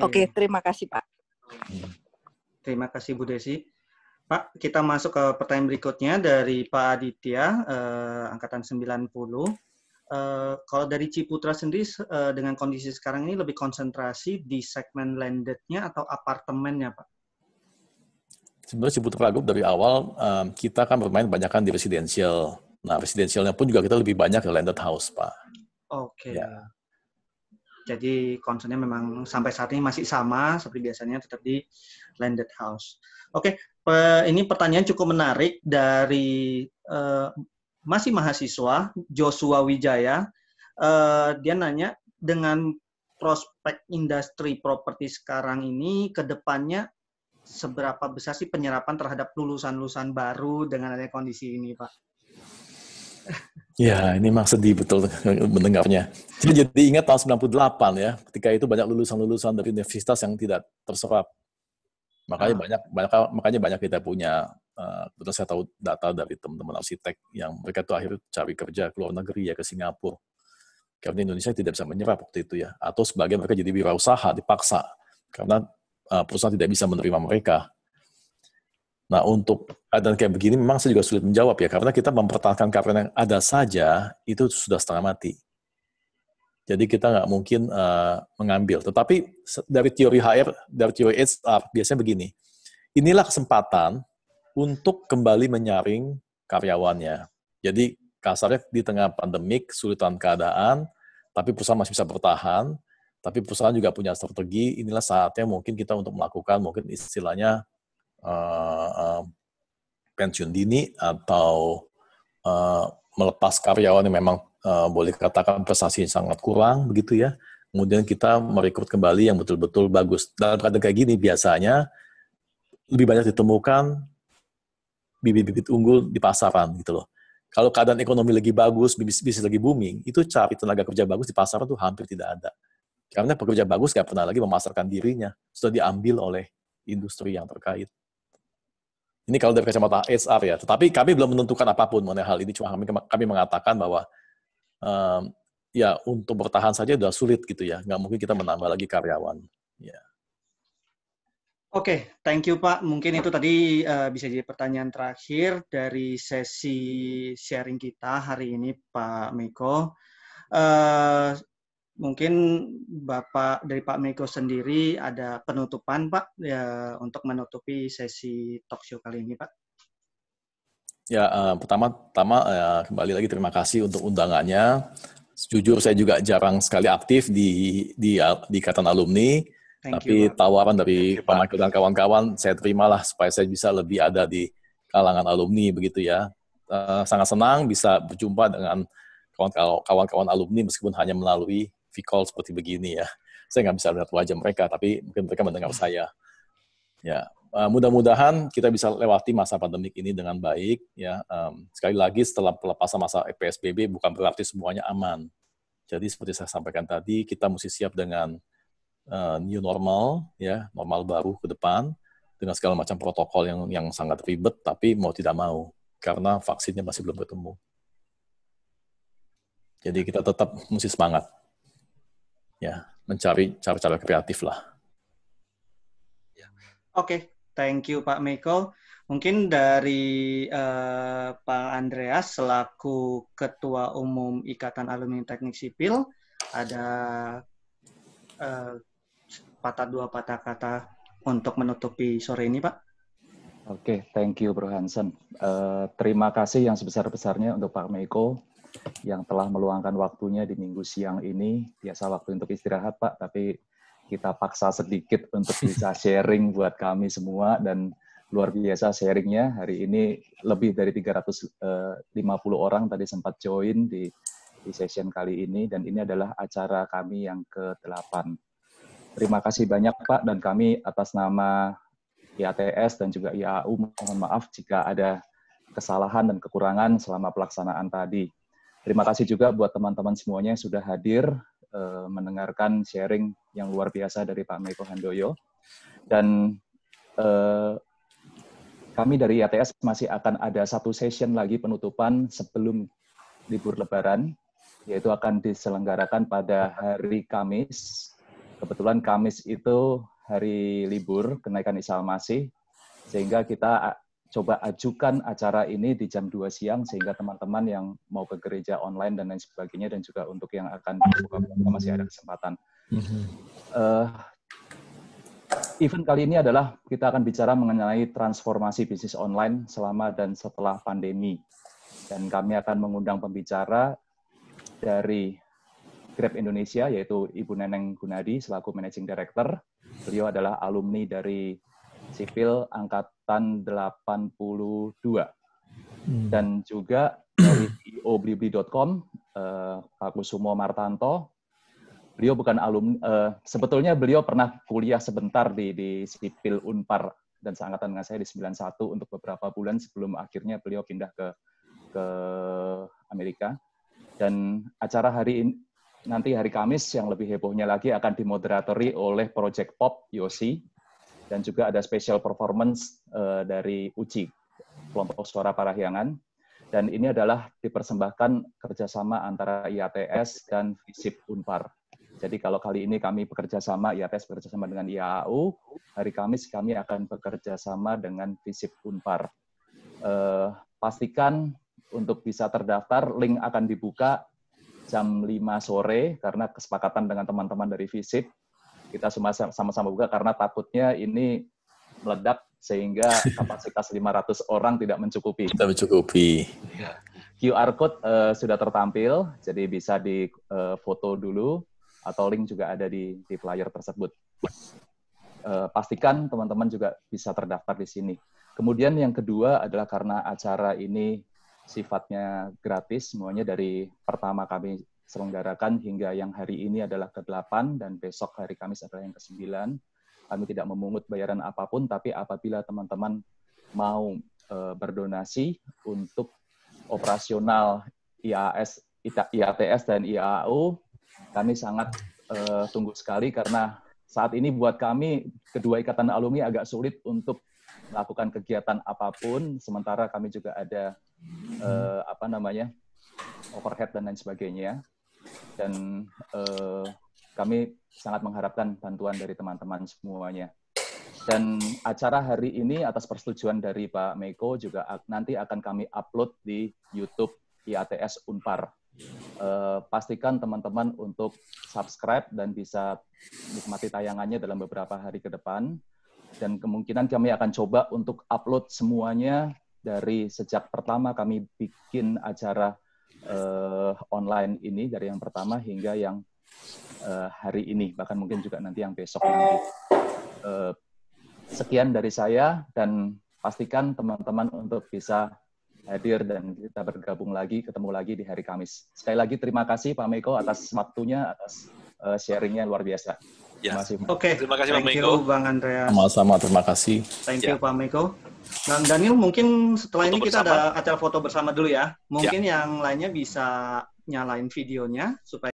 Speaker 6: Oke, terima kasih Pak.
Speaker 1: Terima kasih Bu Desi. Pak, kita masuk ke pertanyaan berikutnya dari Pak Aditya, angkatan 90. Kalau dari Ciputra sendiri, dengan kondisi sekarang ini lebih konsentrasi di segmen landed-nya atau apartemennya, Pak?
Speaker 3: Sebenarnya Ciputra Group dari awal, kita kan bermain banyakkan di residential. Nah, residentialnya pun juga kita lebih banyak ke landed house, Pak.
Speaker 1: Oke. Ya. Jadi concern-nya memang sampai saat ini masih sama, seperti biasanya tetap di landed house. Oke, ini pertanyaan cukup menarik dari masih mahasiswa, Joshua Wijaya. Dia nanya, dengan prospek industri properti sekarang ini, ke depannya seberapa besar sih penyerapan terhadap lulusan-lulusan baru dengan adanya kondisi ini, Pak?
Speaker 3: Ya, ini memang sedih betul mendengarnya. Jadi ingat tahun 98 ya, ketika itu banyak lulusan-lulusan dari universitas yang tidak terserap. Makanya banyak kita punya, betul saya tahu data dari teman-teman arsitek yang mereka itu akhirnya cari kerja ke luar negeri ya, ke Singapura. Karena Indonesia tidak bisa menyerap waktu itu ya. Atau sebagian mereka jadi wirausaha, dipaksa. Karena perusahaan tidak bisa menerima mereka. Nah, untuk keadaan kayak begini memang saya juga sulit menjawab ya, karena kita mempertahankan karyawan yang ada saja, itu sudah setengah mati. Jadi kita nggak mungkin mengambil. Tetapi dari teori HR, dari teori HR, biasanya begini, inilah kesempatan untuk kembali menyaring karyawannya. Jadi kasarnya di tengah pandemik, kesulitan keadaan, tapi perusahaan masih bisa bertahan, tapi perusahaan juga punya strategi, inilah saatnya mungkin kita untuk melakukan, mungkin istilahnya, pensiun dini atau melepas karyawan yang memang boleh katakan prestasi sangat kurang begitu ya. Kemudian kita merekrut kembali yang betul-betul bagus. Dalam keadaan kayak gini biasanya lebih banyak ditemukan bibit-bibit unggul di pasaran gitu loh. Kalau keadaan ekonomi lagi bagus, bisnis lagi booming, itu cari tenaga kerja bagus di pasaran tuh hampir tidak ada. Karena pekerja bagus nggak pernah lagi memasarkan dirinya, sudah diambil oleh industri yang terkait. Ini kalau dari kacamata HR ya, tetapi kami belum menentukan apapun mengenai hal ini, cuma kami mengatakan bahwa ya untuk bertahan saja sudah sulit gitu ya, nggak mungkin kita menambah lagi karyawan. Ya.
Speaker 1: Oke, thank you Pak. Mungkin itu tadi bisa jadi pertanyaan terakhir dari sesi sharing kita hari ini Pak Meko. Mungkin dari Pak Meko sendiri ada penutupan Pak ya, untuk menutupi sesi talk show kali ini Pak.
Speaker 3: Ya, pertama kembali lagi terima kasih untuk undangannya. Jujur saya juga jarang sekali aktif di Ikatan Alumni, tapi tawaran dari Pak Michael dan kawan-kawan saya terimalah supaya saya bisa lebih ada di kalangan alumni begitu ya. Sangat senang bisa berjumpa dengan kawan-kawan alumni meskipun hanya melalui V-call seperti begini ya. Saya nggak bisa lihat wajah mereka, tapi mungkin mereka mendengar saya. Ya, mudah-mudahan kita bisa lewati masa pandemik ini dengan baik. Ya, sekali lagi setelah pelepasan masa PSBB bukan berarti semuanya aman. Jadi seperti saya sampaikan tadi, kita mesti siap dengan new normal, ya, normal baru ke depan dengan segala macam protokol yang sangat ribet, tapi mau tidak mau karena vaksinnya masih belum ketemu. Jadi kita tetap mesti semangat, ya, mencari cara-cara kreatif lah.
Speaker 1: Oke, thank you Pak Michael. Mungkin dari Pak Andreas selaku Ketua Umum Ikatan Alumni Teknik Sipil ada dua patah kata untuk menutupi sore ini, Pak.
Speaker 8: Oke, thank you Bro Hansen. Terima kasih yang sebesar-besarnya untuk Pak Meiko yang telah meluangkan waktunya di minggu siang ini. Biasa waktu untuk istirahat Pak, tapi kita paksa sedikit untuk bisa sharing buat kami semua, dan luar biasa sharingnya. Hari ini lebih dari 350 orang tadi sempat join di session kali ini, dan ini adalah acara kami yang ke-8. Terima kasih banyak Pak, dan kami atas nama IATS dan juga IAAU mohon maaf jika ada kesalahan dan kekurangan selama pelaksanaan tadi. Terima kasih juga buat teman-teman semuanya yang sudah hadir mendengarkan sharing yang luar biasa dari Pak Meiko Handoyo. Dan kami dari IATS masih akan ada satu session lagi penutupan sebelum libur Lebaran, yaitu akan diselenggarakan pada hari Kamis. Kebetulan Kamis itu hari libur, kenaikan Isa Al-Masih, sehingga kita coba ajukan acara ini di jam 2 siang, sehingga teman-teman yang mau ke gereja online dan lain sebagainya, dan juga untuk yang akan buka masih ada kesempatan. Event kali ini adalah kita akan bicara mengenai transformasi bisnis online selama dan setelah pandemi. Dan kami akan mengundang pembicara dari Grab Indonesia, yaitu Ibu Neneng Gunadi selaku Managing Director. Beliau adalah alumni dari Sipil Angkatan 82. Dan juga dari CEO Blibli.com, Pak Kusumo Martanto. Beliau bukan alumni, sebetulnya beliau pernah kuliah sebentar di Sipil Unpar dan seangkatan dengan saya di 91 untuk beberapa bulan sebelum akhirnya beliau pindah ke Amerika. Dan acara hari ini, nanti hari Kamis yang lebih hebohnya lagi akan dimoderatori oleh Project Pop Yosi, dan juga ada special performance dari UCI, Kelompok Suara Parahyangan. Dan ini adalah dipersembahkan kerjasama antara IATS dan FISIP Unpar. Jadi kalau kali ini kami bekerja sama, IATS bekerja sama dengan IAAU, hari Kamis kami akan bekerja sama dengan FISIP Unpar. Pastikan untuk bisa terdaftar, link akan dibuka jam 5 sore, karena kesepakatan dengan teman-teman dari FISIP, kita semua sama-sama buka, karena takutnya ini meledak, sehingga kapasitas 500 orang tidak mencukupi.
Speaker 3: Tidak mencukupi.
Speaker 8: QR Code sudah tertampil, jadi bisa di foto dulu, atau link juga ada di flyer tersebut. Pastikan teman-teman juga bisa terdaftar di sini. Kemudian yang kedua adalah karena acara ini sifatnya gratis, semuanya dari pertama kami selenggarakan hingga yang hari ini adalah ke-8, dan besok hari Kamis adalah yang ke-9. Kami tidak memungut bayaran apapun, tapi apabila teman-teman mau berdonasi untuk operasional IATS dan IAAU, kami sangat tunggu sekali, karena saat ini buat kami, kedua ikatan alumni agak sulit untuk melakukan kegiatan apapun, sementara kami juga ada overhead dan lain sebagainya. Dan kami sangat mengharapkan bantuan dari teman-teman semuanya. Dan acara hari ini atas persetujuan dari Pak Meiko juga nanti akan kami upload di YouTube IATS Unpar. Pastikan teman-teman untuk subscribe dan bisa nikmati tayangannya dalam beberapa hari ke depan. Dan kemungkinan kami akan coba untuk upload semuanya dari sejak pertama kami bikin acara online ini, dari yang pertama hingga yang hari ini, bahkan mungkin juga nanti yang besok nanti. Sekian dari saya, dan pastikan teman-teman untuk bisa hadir dan kita bergabung lagi, ketemu lagi di hari Kamis. Sekali lagi terima kasih Pak Meiko atas waktunya, atas sharingnya luar biasa.
Speaker 4: Ya.
Speaker 1: Oke,
Speaker 4: terima kasih Pak
Speaker 1: Meiko.
Speaker 4: Meiko.
Speaker 1: Bang Andreas.
Speaker 3: Sama-sama, terima kasih.
Speaker 1: Thank you Pak Meiko. Bang Daniel, mungkin setelah ini kita ada acara foto bersama dulu ya. Mungkin yang lainnya bisa nyalain videonya supaya